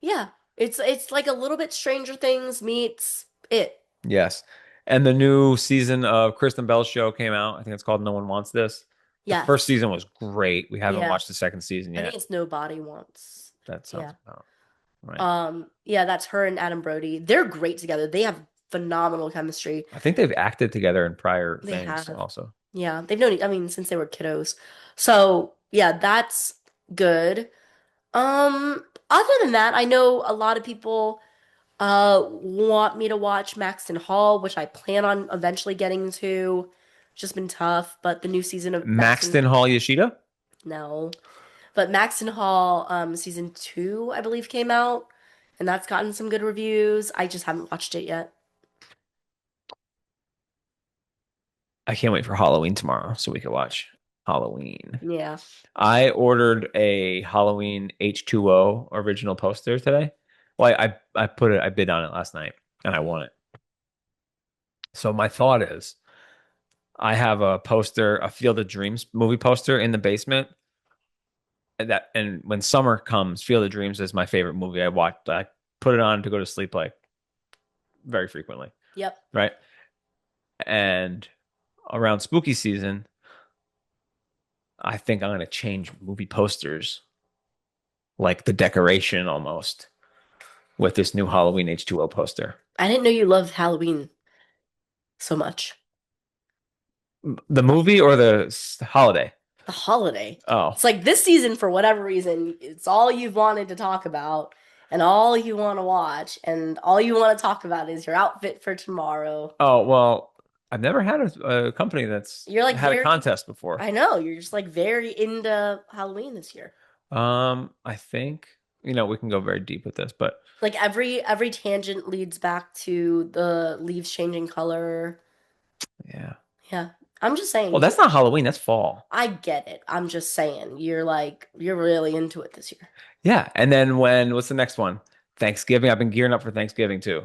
C: yeah, it's like a little bit Stranger Things meets it.
D: Yes. And the new season of Kristen Bell's show came out. I think it's called No One Wants This. The first
C: Yes.
D: season was great. We haven't
C: Yeah.
D: watched the second season
C: I think
D: yet.
C: it's Nobody Wants.
D: That
C: Yeah.
D: sounds about right.
C: Yeah, that's her and Adam Brody. They're great together. They have phenomenal chemistry.
D: I think they've acted together in prior
C: They
D: things
C: have.
D: also.
C: Yeah, they've known, I mean, since they were kiddos. So, yeah, that's good. Other than that, I know a lot of people want me to watch Maxton Hall, which I plan on eventually getting to. It's just been tough, but the new season of
D: Maxton Hall Yoshida?
C: No. But Maxton Hall season 2, I believe, came out, and that's gotten some good reviews. I just haven't watched it yet.
D: I can't wait for Halloween tomorrow so we can watch Halloween.
C: Yeah.
D: I ordered a Halloween H2O original poster today. Well, I bid on it last night and I won it. So my thought is I have a poster, a Field of Dreams movie poster in the basement. And when summer comes, Field of Dreams is my favorite movie. I put it on to go to sleep like very frequently,
C: Yep.
D: right? And around spooky season, I think I'm going to change movie posters like the decoration almost with this new Halloween H2O poster.
C: I didn't know you loved Halloween so much.
D: The movie or the holiday?
C: The holiday.
D: Oh,
C: It's like this season, for whatever reason, it's all you've wanted to talk about and all you want to watch, and all you want to talk about is your outfit for tomorrow.
D: oh, well, I've never had a company that's
C: You're like
D: had a
C: very,
D: contest before.
C: I know, you're just like very into Halloween this year.
D: I think, you know, we can go very deep with this, but
C: Like every tangent leads back to the leaves changing color.
D: yeah.
C: Yeah. I'm just
D: Well,
C: saying,
D: that's not Halloween, that's fall.
C: I get it. I'm just saying, you're really into it this year.
D: Yeah. And then what's the next one? Thanksgiving. I've been gearing up for Thanksgiving too.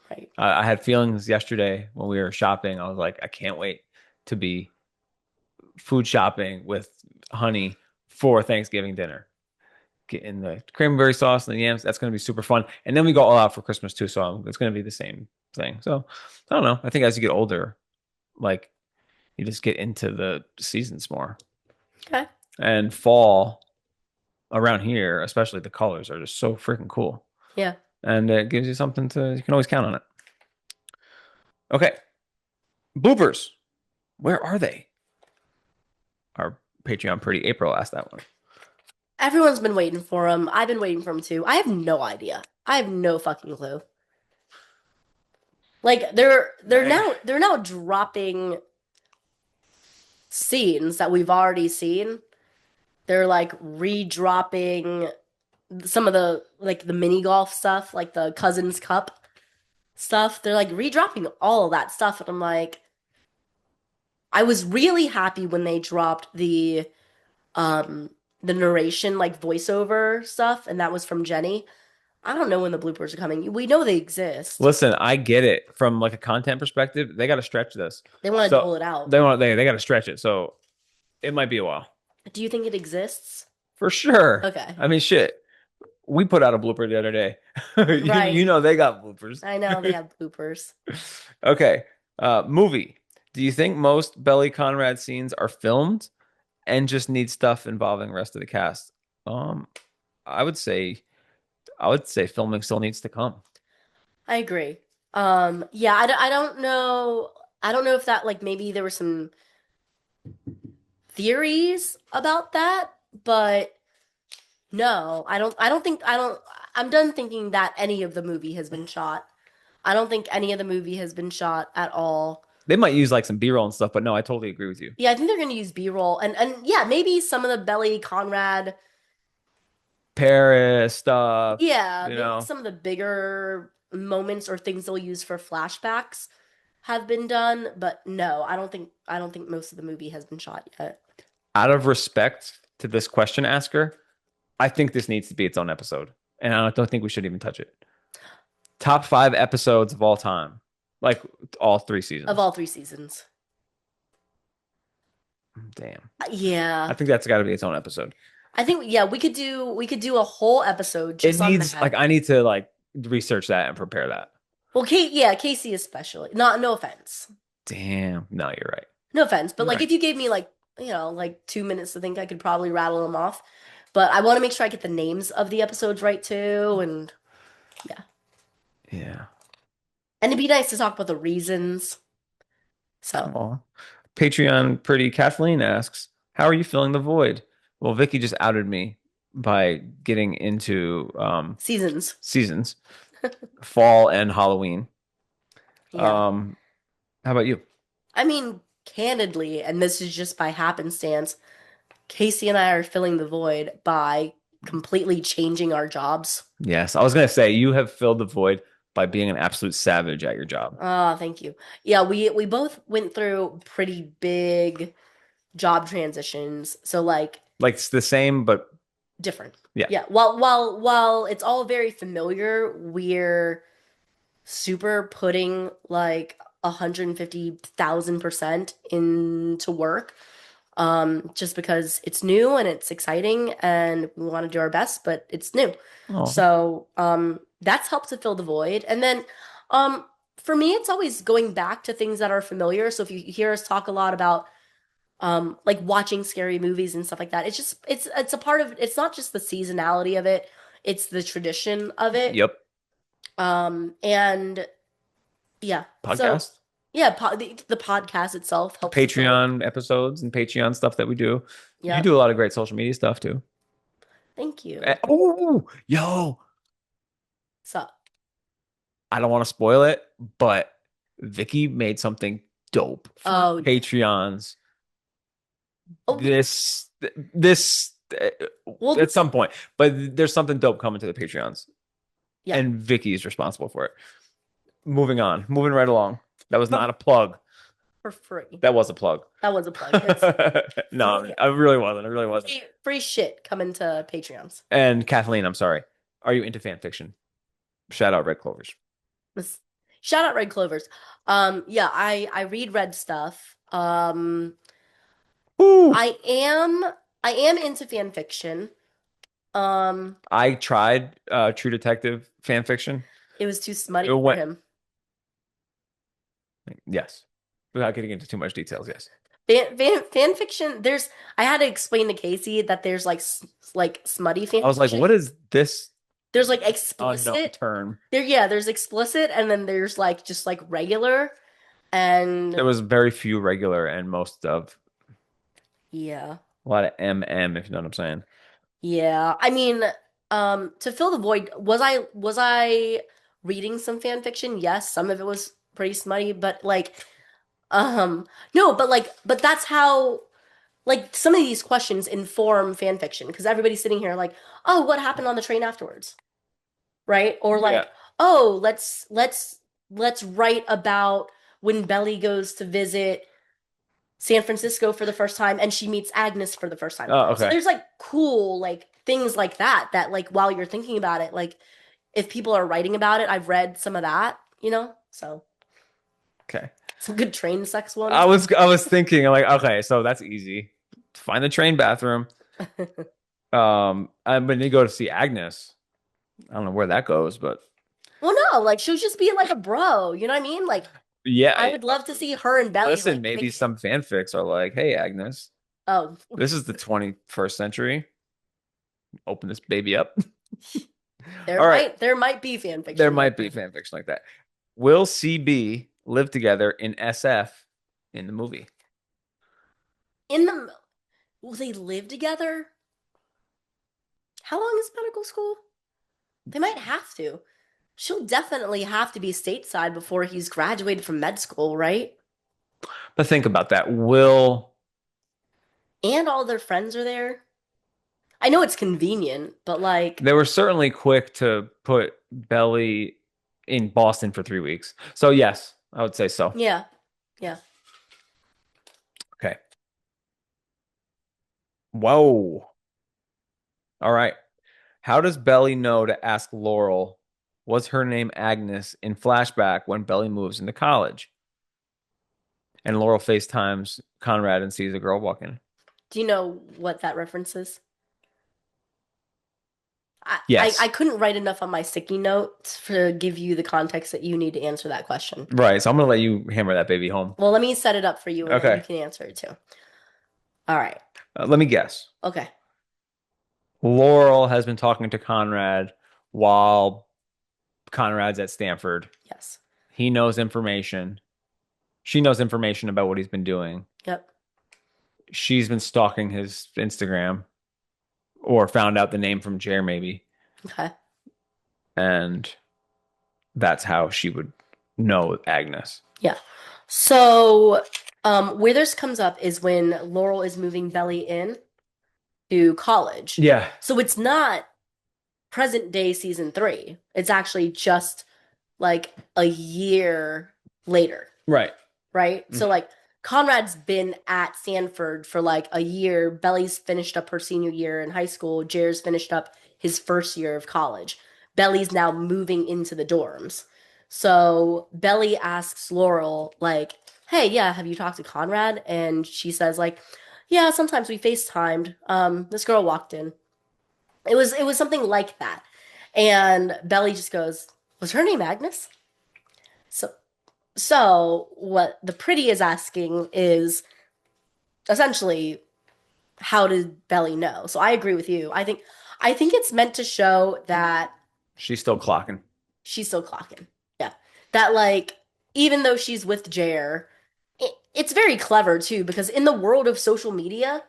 C: Right.
D: I had feelings yesterday when we were shopping. I was like, I can't wait to be food shopping with honey for Thanksgiving dinner. Getting the cranberry sauce and the yams. That's going to be super fun. And then we go all out for Christmas too. So it's going to be the same thing. So I don't know. I think as you get older, like you just get into the seasons more.
C: Okay.
D: And fall around here, especially the colors are just so freaking cool.
C: Yeah.
D: And it gives you something you can always count on it. Okay. Bloopers. Where are they? Our Patreon pretty April asked that one.
C: Everyone's been waiting for them. I've been waiting for them too. I have no idea. I have no fucking clue. Like they're now dropping scenes that we've already seen. They're like re-dropping some of the like the mini golf stuff, like the Cousins Cup stuff. They're like re-dropping all of that stuff, and I'm like, I was really happy when they dropped um the narration like voiceover stuff, and that was from Jenny. I don't know when the bloopers are coming. We know they exist.
D: Listen, I get it from like a content perspective. They got to stretch this.
C: They want to
D: So
C: dole it out.
D: they got to stretch it. So it might be a while
C: Do you think it exists?
D: for sure.
C: Okay.
D: I mean, shit. We put out a blooper the other day.
C: Right.
D: You know they got bloopers.
C: I know they have bloopers.
D: Okay. Movie. Do you think most Belly Conrad scenes are filmed and just need stuff involving the rest of the cast? Um, I would say filming still needs to come.
C: I agree. Yeah, I don't know. I don't know if that like maybe there were some theories about that, but no, I'm done thinking that any of the movie has been shot. I don't think any of the movie has been shot at all.
D: They might use like some B-roll and stuff, but no, I totally agree with you.
C: Yeah, I think they're going to use B-roll and yeah, maybe some of the Belly Conrad.
D: Paris stuff,
C: Yeah,
D: you
C: maybe
D: know.
C: some of the bigger moments or things they'll use for flashbacks. have been done, but no, I don't think most of the movie has been shot yet.
D: Out of respect to this question asker, I think this needs to be its own episode, and I don't think we should even touch it. Top 5 episodes of all time, like all 3 seasons.
C: Of all 3 seasons.
D: Damn, I
C: Yeah.
D: think that's got to be its own episode.
C: I think yeah, we could do a whole episode
D: It
C: just on
D: needs
C: that.
D: like I need to like research that and prepare that.
C: Well, Kate, yeah, Casey especially. Not no offense.
D: Damn, no, you're right.
C: No offense, but
D: You're
C: like
D: right.
C: if you gave me like 2 minutes to think, I could probably rattle them off. But I want to make sure I get the names of the episodes right too, and yeah.
D: Yeah.
C: And it'd be nice to talk about the reasons. So,
D: Aw. Patreon pretty Kathleen asks, "How are you filling the void?" Well, Vicky just outed me by getting into
C: seasons.
D: seasons, fall and Halloween.
C: Yeah.
D: How about you?
C: I mean, candidly, and this is just by happenstance, Casey and I are filling the void by completely changing our jobs.
D: Yes, I was gonna say you have filled the void by being an absolute savage at your job.
C: Oh, thank you. Yeah, we both went through pretty big job transitions. So like
D: Like it's the same, but
C: different.
D: yeah.
C: Yeah. While it's all very familiar, we're super putting like 150,000% into work. Just because it's new and it's exciting and we want to do our best, but it's new.
D: Oh,
C: So that's helped to fill the void. And then for me, it's always going back to things that are familiar. So if you hear us talk a lot about like watching scary movies and stuff like that, it's a part of it's not just the seasonality of it, it's the tradition of it.
D: yep.
C: And yeah. So
D: Podcast,
C: yeah, the podcast itself helps to fill it.
D: Patreon episodes, and Patreon stuff that we do. You
C: Yeah.
D: do a lot of great social media stuff too.
C: Thank you.
D: Oh, yo,
C: So
D: I don't want to spoil it, but Vicky made something dope for
C: oh,
D: Patreons.
C: oh
D: This
C: well
D: at some point, but there's something dope coming to the Patreons,
C: yeah,
D: and Vicky is responsible for it. Moving on, moving right along. That was not a plug.
C: for free.
D: That was a plug.
C: That was a plug. It's
D: No, I really wasn't. I really wasn't.
C: free shit coming to Patreons.
D: And Kathleen, I'm sorry. Are you into fan fiction? Shout out Red Clovers.
C: Shout out Red Clovers. Yeah, I read red stuff.
D: Ooh.
C: I am into fan fiction. Um,
D: I tried True Detective fan fiction.
C: it was too smutty
D: It
C: for
D: went-
C: him.
D: Yes. Without getting into too much details, yes.
C: Fan fiction. I had to explain to Casey that there's like smutty fan
D: I was like,
C: fiction.
D: what is this
C: There's like
D: unknown
C: explicit.
D: term?
C: There's explicit, and then there's like just like regular, and
D: There was very few regular and most of
C: yeah.
D: a lot of MM, if you know what I'm saying.
C: Yeah, I mean, to fill the void, was I reading some fan fiction? Yes, some of it was pretty smutty, but like, no, but that's how, like, some of these questions inform fan fiction because everybody's sitting here like, oh, what happened on the train afterwards, right? Or like,
D: Yeah.
C: oh, let's write about when Belly goes to visit San Francisco for the first time and she meets Agnes for the first time.
D: Oh,
C: So
D: okay.
C: there's like cool like things like that like while you're thinking about it, like if people are writing about it, I've read some of that, so
D: Okay.
C: some good train sex ones.
D: I was thinking, I'm like, okay, so that's easy. Find the train bathroom. And when you go to see Agnes, I don't know where that goes, but
C: Well, no, like she'll just be like a bro, you know what I mean? Like
D: yeah.
C: I would love to see her and Belly.
D: Listen,
C: like,
D: maybe
C: make-
D: some fanfics are like, hey, Agnes,
C: Oh,
D: this is the 21st century. Open this baby up.
C: there
D: All right.
C: there might be fan fiction.
D: There might be fanfiction like that. Will CB live together in SF in the movie?
C: Will they live together? How long is medical school? They might have to. She'll definitely have to be stateside before he's graduated from med school, right?
D: But think about that. Will
C: And all their friends are there. I know it's convenient, but like,
D: they were certainly quick to put Belly in Boston for 3 weeks. So yes, I would say so.
C: Yeah. Yeah.
D: Okay. Whoa. All right. How does Belly know to ask Laurel, was her name Agnes in flashback when Belly moves into college? And Laurel FaceTimes Conrad and sees a girl walking.
C: Do you know what that reference is?
D: Yes.
C: I couldn't write enough on my sticky notes to give you the context that you need to answer that question.
D: Right. So I'm gonna let you hammer that baby home.
C: Well, let me set it up for you and then you
D: Okay.
C: can answer it too. All right.
D: Let me guess.
C: Okay.
D: Laurel has been talking to Conrad while Conrad's at Stanford.
C: Yes.
D: He knows information. She knows information about what he's been doing.
C: Yep.
D: She's been stalking his Instagram or found out the name from Jer maybe.
C: Okay.
D: And that's how she would know Agnes.
C: Yeah. So, where this comes up is when Laurel is moving Belly in to college.
D: Yeah.
C: So it's not present day season 3. It's actually just like a year later,
D: Right.
C: right? So like Conrad's been at Stanford for like a year. Belly's finished up her senior year in high school. Jer's finished up his first year of college. Belly's now moving into the dorms. So Belly asks Laurel, like, hey, yeah, have you talked to Conrad? And she says, like, yeah, sometimes we FaceTimed. This girl walked in. It was something like that. And Belly just goes, was her name Agnes? So what the pretty is asking is essentially, how did Belly know? So I agree with you. I think it's meant to show that
D: She's still clocking.
C: she's still clocking. Yeah. That like even though she's with Jer, it's very clever too because in the world of social media,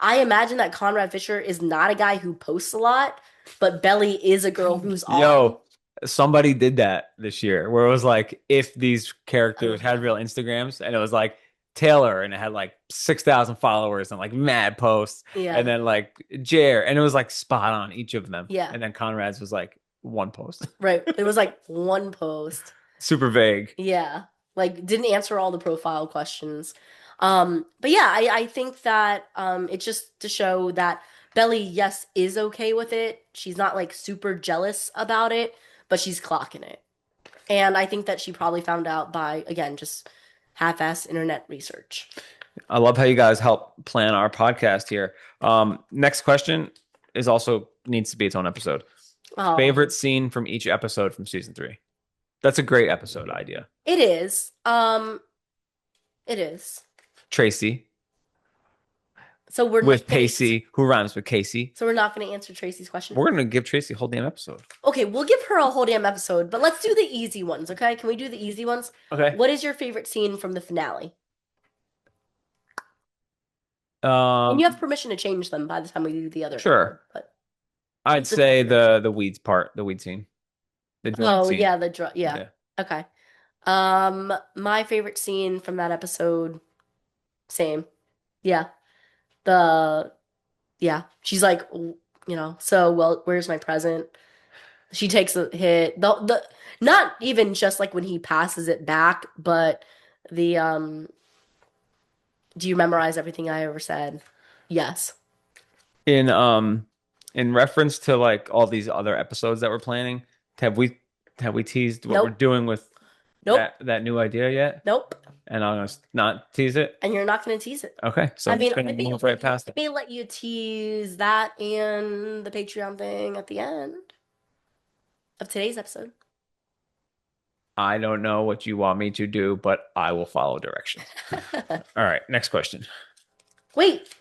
C: I imagine that Conrad Fisher is not a guy who posts a lot, but Belly is a girl who's on.
D: Yo, somebody did that this year where it was like if these characters had real Instagrams and it was like Taylor and it had like 6,000 followers and like mad posts.
C: Yeah.
D: And then like Jer and it was like spot on each of them.
C: Yeah.
D: And then Conrad's was like one post.
C: Right. It was like one post.
D: Super vague.
C: Yeah. Like didn't answer all the profile questions. But yeah, I think that it's just to show that Belly, yes, is okay with it. She's not like super jealous about it, but she's clocking it. And I think that she probably found out by, again, just half-ass internet research.
D: I love how you guys help plan our podcast here. Next question is also needs to be its own episode.
C: Oh,
D: Favorite scene from each episode from season 3. That's a great episode idea.
C: it is. It is.
D: Tracy
C: So we're
D: with
C: not gonna-
D: Pacey, who rhymes with Casey.
C: So we're not going to answer Tracy's question.
D: We're gonna give Tracy a whole damn episode.
C: Okay, we'll give her a whole damn episode, but let's do the easy ones, okay? Can we do the easy ones?
D: Okay.
C: What is your favorite scene from the finale? And you have permission to change them by the time we do the other.
D: Sure.
C: But
D: I'd say the weeds part, the weed scene. The joint scene.
C: yeah, yeah. Okay. My favorite scene from that episode, same. Yeah. She's like, so well, where's my present? She takes a hit. The not even just like when he passes it back, but the do you memorize everything I ever said? Yes.
D: In reference to like all these other episodes that we're planning, have we teased what we're
C: Nope.
D: doing with
C: Nope.
D: that new idea yet?
C: Nope.
D: And I'm gonna not tease it.
C: And you're not going to tease it.
D: Okay, so I'm just gonna move right past
C: I
D: it.
C: may let you tease that and the Patreon thing at the end of today's episode.
D: I don't know what you want me to do, but I will follow directions. All right, next question.
C: Wait.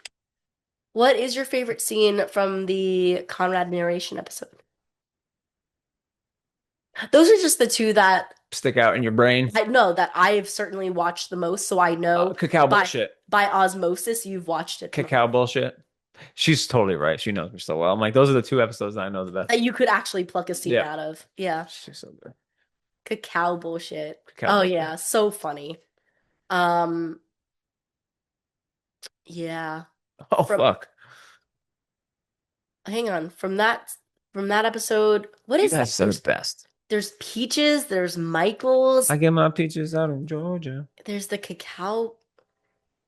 C: What is your favorite scene from the Conrad narration episode? Those are just the two that
D: Stick out in your brain.
C: I know that I've certainly watched the most, so I know
D: Cacao bullshit.
C: by osmosis you've watched it.
D: Cacao bullshit. She's totally right. She knows me so well. I'm like, those are the two episodes that I know the best.
C: That you could actually pluck a scene
D: Yeah.
C: out of. Yeah.
D: She's so good.
C: Cacao bullshit.
D: Cacao
C: Oh
D: bullshit.
C: yeah, so funny. Yeah.
D: Oh
C: From-
D: fuck.
C: Hang on. From that episode, what
D: You
C: is
D: guys
C: that?
D: are the best.
C: There's Peaches, there's Michael's,
D: I get my peaches out in Georgia.
C: there's the cacao.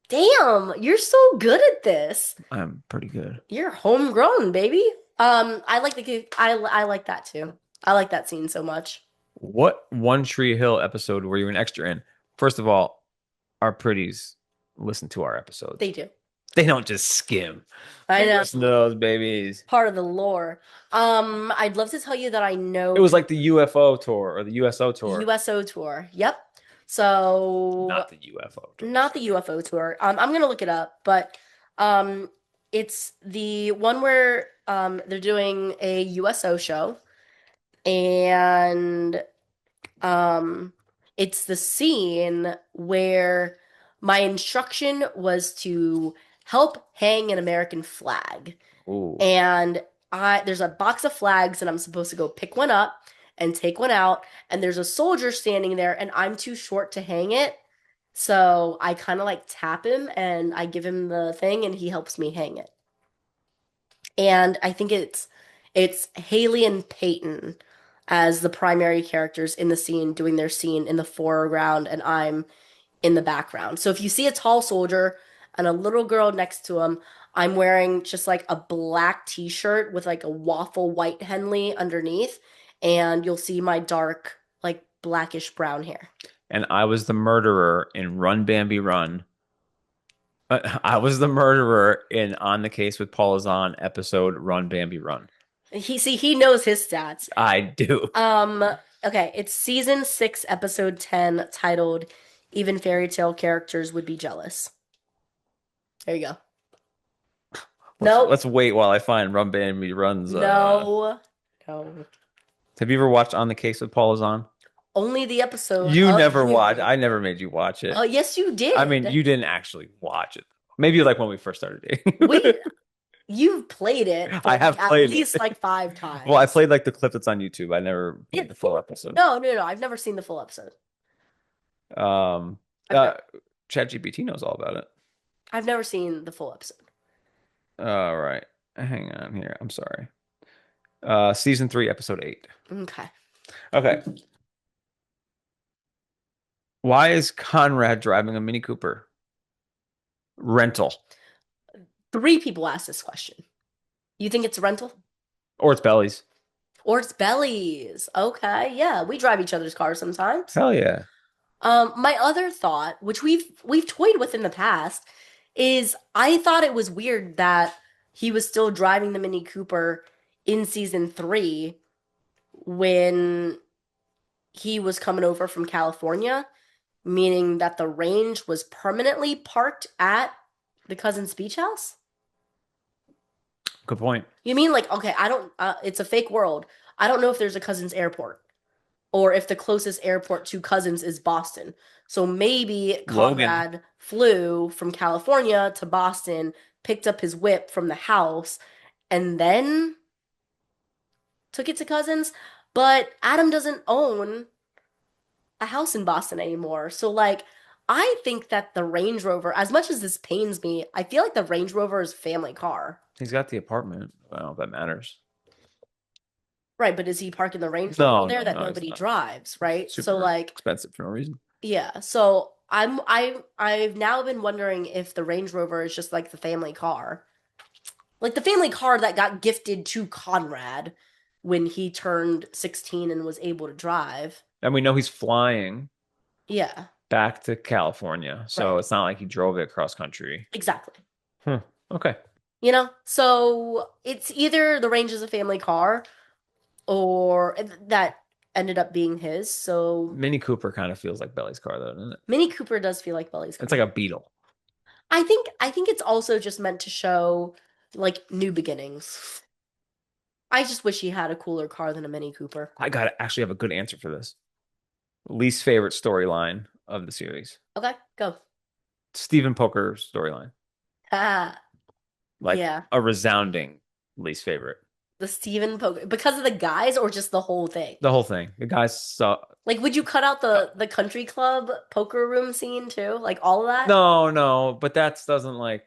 C: Damn, you're so good at this.
D: I'm pretty good.
C: You're homegrown, baby. I like I like that too. I like that scene so much.
D: What One Tree Hill episode were you an extra in? First of all, our pretties listen to our episodes.
C: They do.
D: They don't just skim.
C: I
D: They
C: know.
D: listen to those babies.
C: Part of the lore. I'd love to tell you that I know
D: It was like the UFO tour or the USO tour.
C: USO tour. Yep. So
D: Not the UFO tour.
C: not the UFO tour. I'm gonna look it up, but um, it's the one where they're doing a USO show, and um, it's the scene where my instruction was to help hang an American flag.
D: Ooh.
C: And there's a box of flags and I'm supposed to go pick one up and take one out, and there's a soldier standing there and I'm too short to hang it. So I kind of like tap him and I give him the thing and he helps me hang it. And I think it's Haley and Peyton as the primary characters in the scene doing their scene in the foreground and I'm in the background. So if you see a tall soldier and a little girl next to him, I'm wearing just like a black t-shirt with like a waffle white Henley underneath, and you'll see my dark, like blackish brown hair.
D: And I was the murderer in Run Bambi Run. I was the murderer in On the Case with Paula Zahn episode Run Bambi Run.
C: He knows his stats.
D: I do.
C: Okay, it's season 6, episode 10, titled "Even Fairy Tale Characters Would Be Jealous." There you go. No.
D: Let's wait while I find Run Bambi Run's.
C: No.
D: Have you ever watched On the Case with Paula Zahn?
C: Only the episode.
D: You never watched. I never made you watch it.
C: Oh, yes, you did.
D: I mean, you didn't actually watch it. Maybe like when we first started dating.
C: Wait, you've played it.
D: I have
C: at
D: played
C: least
D: it.
C: like 5 times.
D: Well, I played like the clip that's on YouTube. I never played the full episode.
C: No. I've never seen the full episode.
D: ChatGPT knows all about it.
C: I've never seen the full episode.
D: All right. Hang on here. I'm sorry. Season 3, episode 8.
C: Okay.
D: Okay. Why is Conrad driving a Mini Cooper? Rental.
C: 3 people asked this question. You think it's a rental?
D: Or it's Belly's.
C: Or it's Belly's. Okay, yeah. We drive each other's cars sometimes.
D: Hell yeah.
C: My other thought, which we've toyed with in the past, is I thought it was weird that he was still driving the Mini Cooper in season 3 when he was coming over from California, meaning that the range was permanently parked at the cousin's beach house.
D: Good point.
C: You mean like, okay, I don't, it's a fake world. I don't know if there's a cousin's airport or if the closest airport to Cousins is Boston. So maybe Conrad flew from California to Boston, picked up his whip from the house, and then took it to Cousins. But Adam doesn't own a house in Boston anymore. So like, I think that the Range Rover, as much as this pains me, I feel like the Range Rover is a family car.
D: He's got the apartment. I don't know if that matters.
C: Right, but is he parking the Range Rover there that
D: no,
C: nobody drives, right?
D: Super
C: So like
D: expensive for no reason.
C: yeah, so I've now been wondering if the Range Rover is just like the family car. Like the family car that got gifted to Conrad when he turned 16 and was able to drive.
D: And we know he's flying
C: Yeah,
D: back to California. So
C: Right.
D: it's not like he drove it cross country.
C: exactly.
D: Okay.
C: You know, so it's either the Range is a family car or that ended up being his. So
D: Mini Cooper kind of feels like Belly's car, though, doesn't it?
C: Mini Cooper does feel like Belly's car.
D: It's like a Beetle.
C: I think it's also just meant to show like new beginnings. I just wish he had a cooler car than a Mini Cooper.
D: I gotta actually have a good answer for this. Least favorite storyline of the series.
C: Okay, go.
D: Stephen Poker storyline.
C: Ah,
D: Like
C: yeah.
D: a resounding least favorite.
C: The Steven Poker because of the guys or just the whole thing?
D: The whole thing. The guys saw.
C: Like, would you cut out the country club poker room scene too? Like all of that?
D: No, but that doesn't like.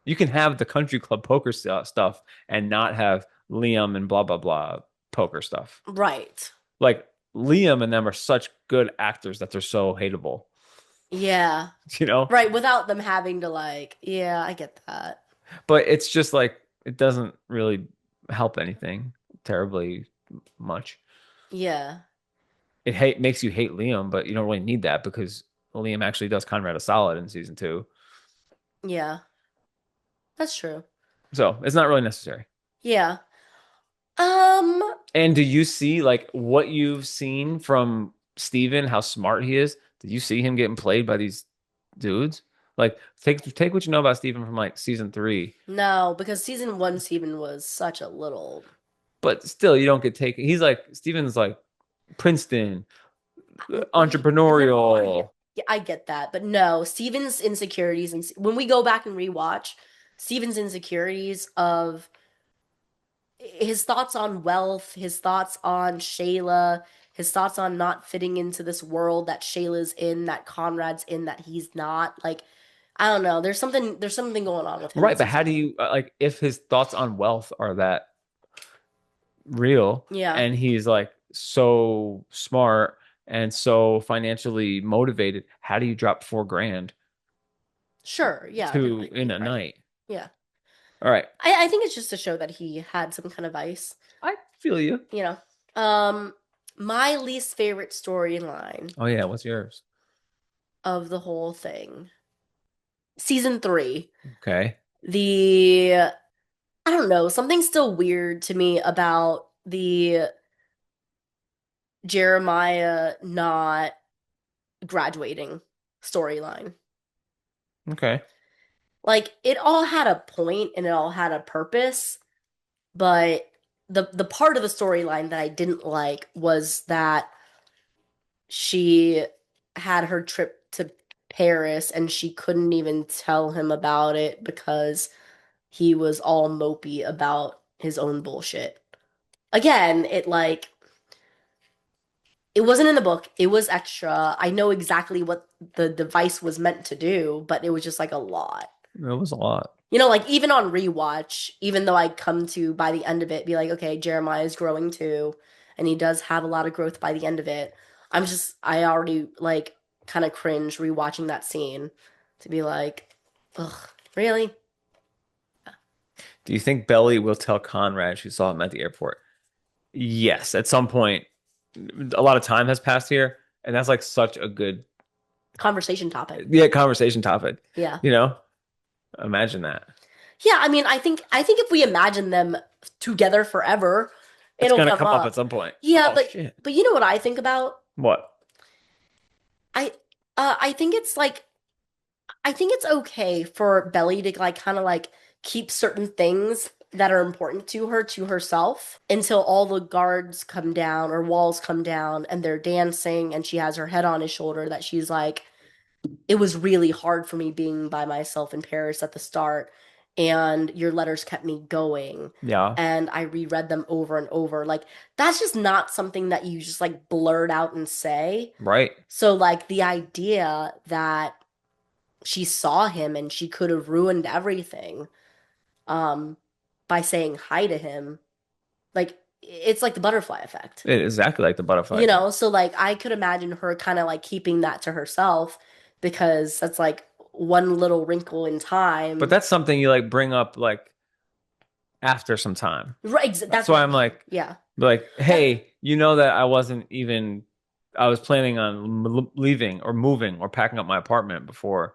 D: You can have the country club poker stuff and not have Liam and blah blah blah poker stuff.
C: Right.
D: Like Liam and them are such good actors that they're so hateable.
C: Yeah.
D: You know?
C: Right, without them having to like, yeah, I get that.
D: But it's just like it doesn't really help anything terribly much.
C: Yeah.
D: It hate makes you hate Liam, but you don't really need that because Liam actually does Conrad a solid in season 2.
C: Yeah. That's true.
D: So it's not really necessary.
C: Yeah. Um,
D: And do you see like what you've seen from Steven, how smart he is? Did you see him getting played by these dudes? Like take what you know about Steven from like season 3,
C: no, because season one Steven was such a little
D: but still you don't get taken. He's like Steven's like Princeton,
C: no,
D: entrepreneurial.
C: yeah, I get that, but no, Steven's insecurities and when we go back and rewatch Steven's insecurities of his thoughts on wealth, his thoughts on Shayla, his thoughts on not fitting into this world that Shayla's in, that Conrad's in, that he's not. Like, I don't know. There's something going on with him in
D: Right, but how
C: season
D: do
C: one.
D: you like if his thoughts on wealth are that real
C: Yeah.
D: and he's like so smart and so financially motivated, how do you drop 4 grand
C: Sure. Yeah.
D: to in
C: You're
D: a
C: right.
D: night?
C: Yeah.
D: All right.
C: I think it's just to show that he had some kind of vice,
D: I feel you.
C: you know. Um, my least favorite storyline
D: Oh yeah, what's yours?
C: of the whole thing. Season three.
D: Okay.
C: The I don't know, something's still weird to me about the Jeremiah not graduating storyline.
D: Okay.
C: Like it all had a point and it all had a purpose, but the part of the storyline that I didn't like was that she had her trip to Paris and she couldn't even tell him about it because he was all mopey about his own bullshit. Again, it wasn't in the book. It was extra. I know exactly what the device was meant to do, but it was just like a lot.
D: It was a lot.
C: Like even on rewatch, even though I come to by the end of it be like, okay, Jeremiah is growing too, and he does have a lot of growth by the end of it. I already like kind of cringe rewatching that scene to be like, ugh, really?
D: Do you think Belly will tell Conrad she saw him at the airport? Yes, at some point. A lot of time has passed here, and that's like such a good
C: Conversation topic.
D: conversation topic.
C: Yeah.
D: You know? Imagine that.
C: Yeah, I mean, I think if we imagine them together forever,
D: It's
C: it'll
D: gonna
C: come
D: come up at
C: up.
D: some point.
C: Yeah,
D: Oh
C: but
D: shit.
C: but you know what I think about?
D: What?
C: I think it's like I think it's okay for Belly to like kind of like keep certain things that are important to her to herself until all the guards come down or walls come down and they're dancing and she has her head on his shoulder that she's like it was really hard for me being by myself in Paris at the start, and your letters kept me going.
D: Yeah.
C: And I reread them over and over. Like, that's just not something that you just like blurt out and say.
D: Right.
C: So, like, the idea that she saw him and she could have ruined everything um, by saying hi to him, like, it's like the butterfly effect.
D: It is exactly like the butterfly effect.
C: So like I could imagine her kind of like keeping that to herself because that's like one little wrinkle in
D: But
C: time.
D: that's something you like bring up like after some time.
C: Right,
D: That's
C: that's what
D: why
C: I
D: I'm
C: mean.
D: like,
C: Yeah. That
D: hey, you know that I was planning on leaving or moving or packing up my apartment before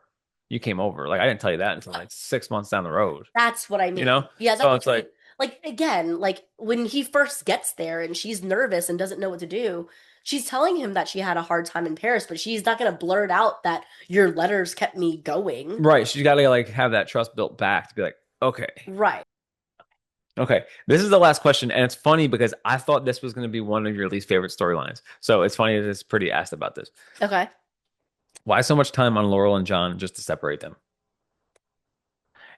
D: you came over. Like I didn't tell you that until like 6 months down the road,
C: that's what I
D: you
C: mean.
D: know?
C: Yeah,
D: So
C: that's
D: it's
C: what I mean.
D: like,
C: Like again, like when he first gets there and she's nervous and doesn't know what to do, she's telling him that she had a hard time in Paris, but she's not gonna blurt out that your letters kept me going.
D: right, she's got to like have that trust built back to be like, okay.
C: Right.
D: Okay, this is the last question, and it's funny because I thought this was going to be one of your least favorite storylines. So it's funny that it's pretty asked about this.
C: Okay.
D: Why so much time on Laurel and John just to separate them?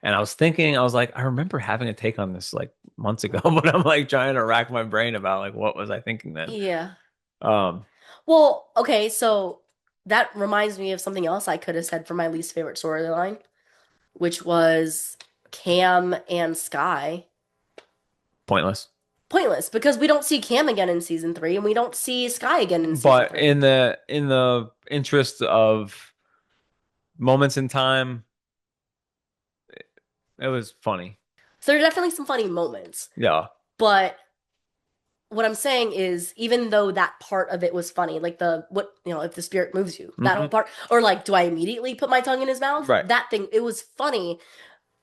D: And I was thinking, I was like, I remember having a take on this like months ago, but I'm like trying to rack my brain about like what was I thinking then.
C: Yeah.
D: Um,
C: Well, okay, so that reminds me of something else I could have said for my least favorite storyline, which was Cam and Sky.
D: Pointless.
C: pointless because we don't see Cam again in season 3 and we don't see Sky again in season
D: But
C: 3.
D: in the interest of moments in time, it was funny.
C: So there are definitely some funny moments.
D: Yeah.
C: But what I'm saying is, even though that part of it was funny, like if the spirit moves you, that whole part, or like, do I immediately put my tongue in his mouth?
D: Right.
C: That thing, it was funny,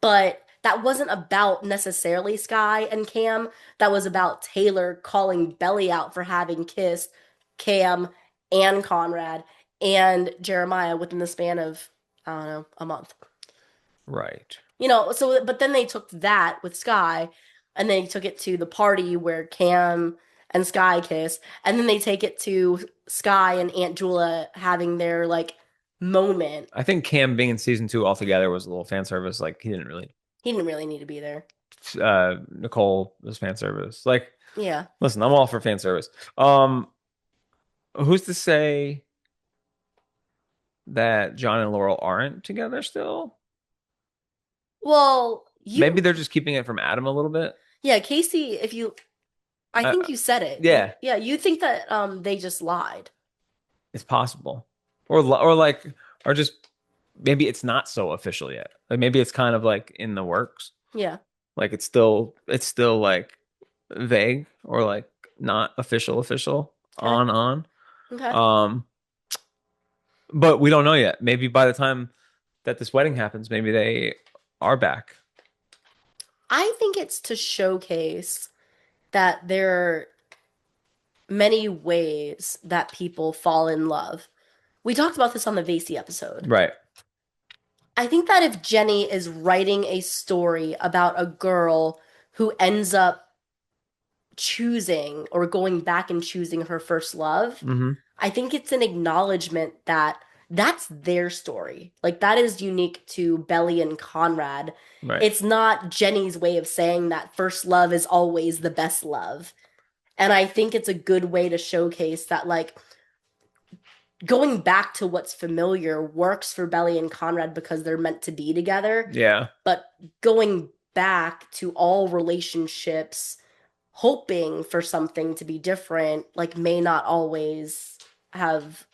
C: but that wasn't about necessarily Sky and Cam. That was about Taylor calling Belly out for having kissed Cam and Conrad and Jeremiah within the span of, I don't know, a month.
D: Right.
C: So, but then they took that with Sky and they took it to the party where Cam and Sky kiss, and then they take it to Sky and Aunt Jula having their like moment.
D: I think Cam being in season 2 altogether was a little fan service. Like he didn't really
C: need to be there.
D: Nicole was fan service. Like,
C: Yeah.
D: listen, I'm all for fan service. Who's to say that John and Laurel aren't together still?
C: Well,
D: Maybe they're just keeping it from Adam a little bit.
C: Yeah, Casey, I think you said it.
D: Yeah.
C: Yeah, you think that they just lied.
D: It's possible. Or just maybe it's not so official yet. Like maybe it's kind of like in the works.
C: Yeah.
D: Like it's still like vague or like not official on.
C: Okay.
D: But we don't know yet. Maybe by the time that this wedding happens, maybe they are back.
C: I think it's to showcase that there are many ways that people fall in love. We talked about this on the Vasey episode.
D: Right.
C: I think that if Jenny is writing a story about a girl who ends up choosing or going back and choosing her first love, I think it's an acknowledgement that that's their story. Like that is unique to Belly and Conrad.
D: Right.
C: It's not Jenny's way of saying that first love is always the best love. And I think it's a good way to showcase that like going back to what's familiar works for Belly and Conrad because they're meant to be together.
D: Yeah.
C: But going back to all relationships, hoping for something to be different, like may not always have.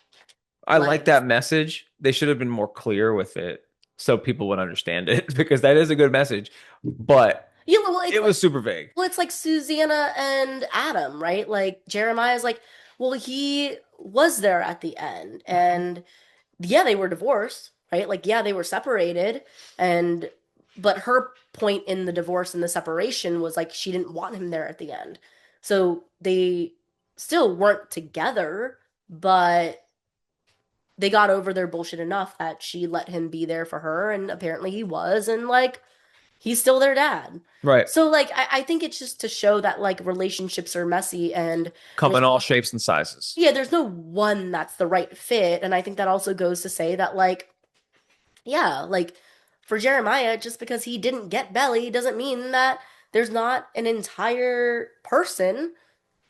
D: I like that message. They should have been more clear with it so people would understand it because that is a good message. But
C: yeah, well,
D: it was super vague.
C: Well, it's like Susanna and Adam, right? Like Jeremiah's like, well, he was there at the end, and yeah, they were divorced, right? Like, yeah, they were separated, but her point in the divorce and the separation was like she didn't want him there at the end, so they still weren't together, but they got over their bullshit enough that she let him be there for her, and apparently he was, and like he's still their dad.
D: Right.
C: So like I think it's just to show that like relationships are messy and
D: come in all shapes and sizes.
C: Yeah, there's no one that's the right fit. And I think that also goes to say that like, yeah, like for Jeremiah, just because he didn't get Belly doesn't mean that there's not an entire person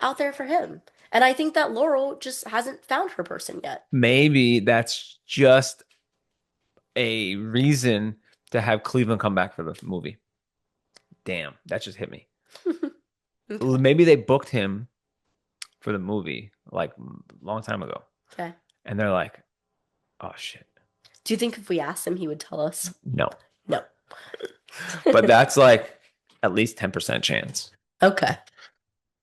C: out there for him. And I think that Laurel just hasn't found her person yet.
D: Maybe that's just a reason to have Cleveland come back for the movie. Damn, that just hit me. Okay. Maybe they booked him for the movie like a long time ago.
C: Okay.
D: And they're like, oh shit.
C: Do you think if we asked him, he would tell us?
D: No.
C: No.
D: But that's like at least 10% chance.
C: Okay.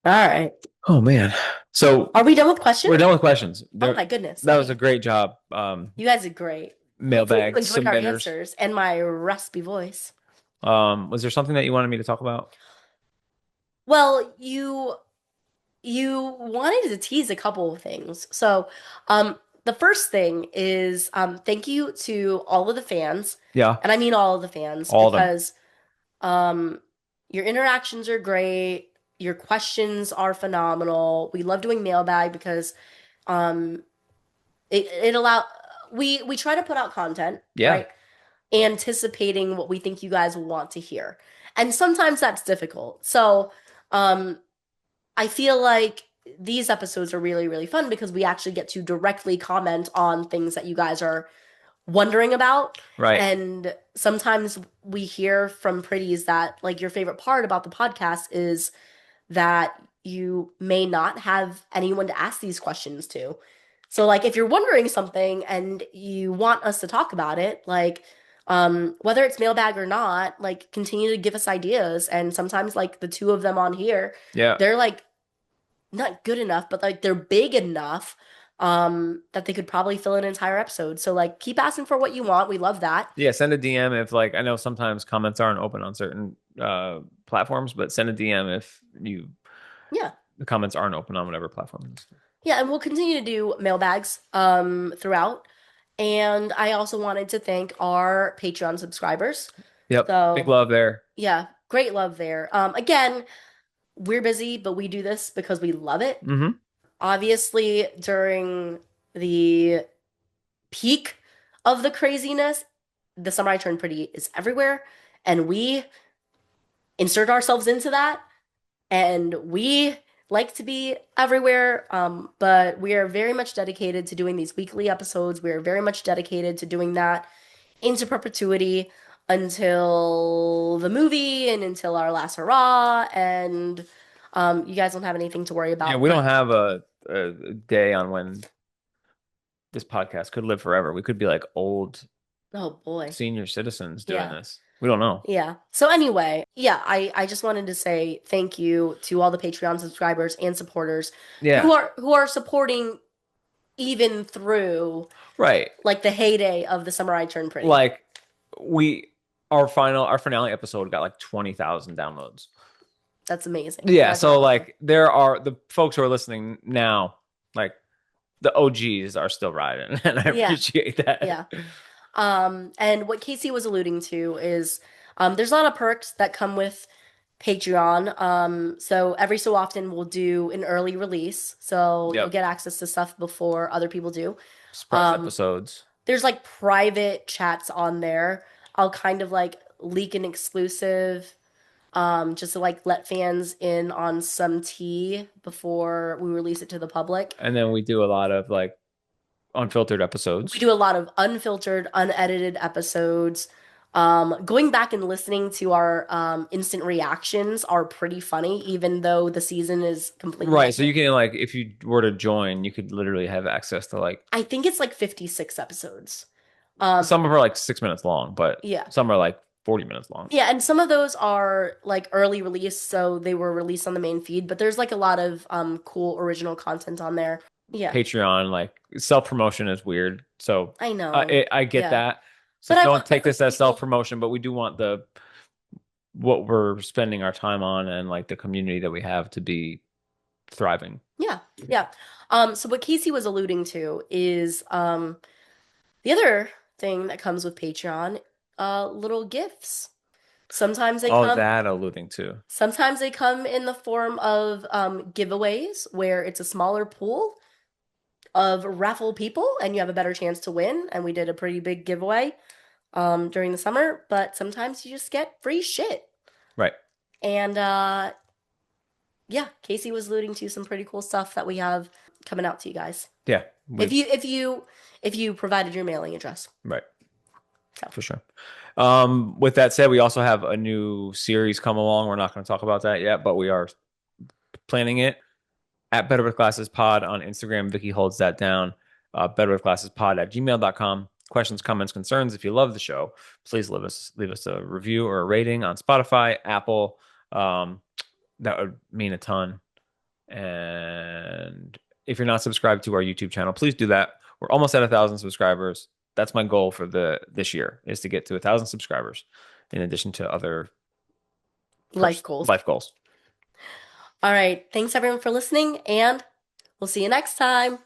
C: All right.
D: Oh man. So
C: are we done with questions?
D: We're done with questions.
C: Oh my goodness.
D: That was a great job.
C: You guys did great.
D: Mailbag
C: enjoyed our
D: submitters.
C: Answers and my raspy voice.
D: Was there something that you wanted me to talk about?
C: Well, you wanted to tease a couple of things. So, the first thing is thank you to all of the fans.
D: Yeah.
C: And I mean all of the fans because your interactions are great. Your questions are phenomenal. We love doing mailbag because it allow we try to put out content, right? Anticipating what we think you guys will want to hear. And sometimes that's difficult. So, I feel like these episodes are really, really fun because we actually get to directly comment on things that you guys are wondering about.
D: Right.
C: And sometimes we hear from pretties that like your favorite part about the podcast is that you may not have anyone to ask these questions to. So like if you're wondering something and you want us to talk about it, like whether it's mailbag or not, like continue to give us ideas. And sometimes like the two of them on here,
D: Yeah.
C: they're like not good enough, but like they're big enough that they could probably fill an entire episode. So like keep asking for what you want. We love that.
D: Yeah, send a DM if like I know sometimes comments aren't open on certain platforms, but send a DM if
C: Yeah.
D: the comments aren't open on whatever platform.
C: Yeah, and we'll continue to do mailbags throughout. And I also wanted to thank our Patreon subscribers.
D: Yep. Big
C: So,
D: love there.
C: yeah, great love there. Again, we're busy, but we do this because we love it.
D: Mm-hmm.
C: Obviously, during the peak of the craziness, the Summer I Turned Pretty is everywhere, and we insert ourselves into that, and we like to be everywhere. But we are very much dedicated to doing these weekly episodes. We are very much dedicated to doing that into perpetuity until the movie and until our last hurrah. And you guys don't have anything to worry about.
D: Yeah, we
C: But
D: don't have a day on when this podcast could live forever. We could be like old
C: oh boy.
D: senior citizens doing
C: Yeah.
D: this. We don't know.
C: Yeah. So anyway, yeah, I just wanted to say thank you to all the Patreon subscribers and supporters
D: Yeah.
C: who are supporting even through
D: Right.
C: like the heyday of the Summer I Turned Pretty.
D: Like our finale episode got like 20,000 downloads.
C: That's amazing.
D: Yeah, so like there are the folks who are listening now, like the OGs are still riding, and I
C: Yeah.
D: appreciate that.
C: Yeah. And what Casey was alluding to is there's a lot of perks that come with Patreon. So every so often we'll do an early release. So
D: Yep.
C: you'll get access to stuff before other people do.
D: Surprise episodes.
C: There's like private chats on there. I'll kind of like leak an exclusive just to like let fans in on some tea before we release it to the public.
D: And then we do a lot of like unfiltered episodes.
C: We do a lot of unfiltered, unedited episodes. Going back and listening to our instant reactions are pretty funny, even though the season is completely
D: Right. So you can like if you were to join, you could literally have access to like
C: I think it's like 56 episodes.
D: some of them are like 6 minutes long, but
C: Yeah.
D: some are like 40 minutes long.
C: Yeah, and some of those are like early release, so they were released on the main feed, but there's like a lot of cool original content on there. Yeah.
D: Patreon, like self-promotion is weird. So
C: I know.
D: I get
C: Yeah.
D: that. So
C: But I
D: don't
C: want
D: take this as
C: people-
D: self-promotion, but we do want what we're spending our time on and like the community that we have to be thriving.
C: Yeah. Yeah. So what Casey was alluding to is the other thing that comes with Patreon, little gifts. Sometimes they come
D: That alluding to.
C: Sometimes they come in the form of giveaways where it's a smaller pool of raffle people and you have a better chance to win. And we did a pretty big giveaway during the summer, but sometimes you just get free shit.
D: Right.
C: And yeah, Casey was alluding to some pretty cool stuff that we have coming out to you guys.
D: Yeah.
C: If you provided your mailing address.
D: Right.
C: So.
D: For sure. With that said, we also have a new series come along. We're not going to talk about that yet, but we are planning it at Better With Glasses Pod on Instagram. Vicky holds that down. betterwithglassespod@gmail.com. Questions, comments, concerns. If you love the show, please leave us a review or a rating on Spotify, Apple. That would mean a ton. And if you're not subscribed to our YouTube channel, please do that. We're almost at 1,000 subscribers. That's my goal for this year, is to get to 1,000 subscribers in addition to other
C: Life goals.
D: All
C: right. Thanks everyone for listening, and we'll see you next time.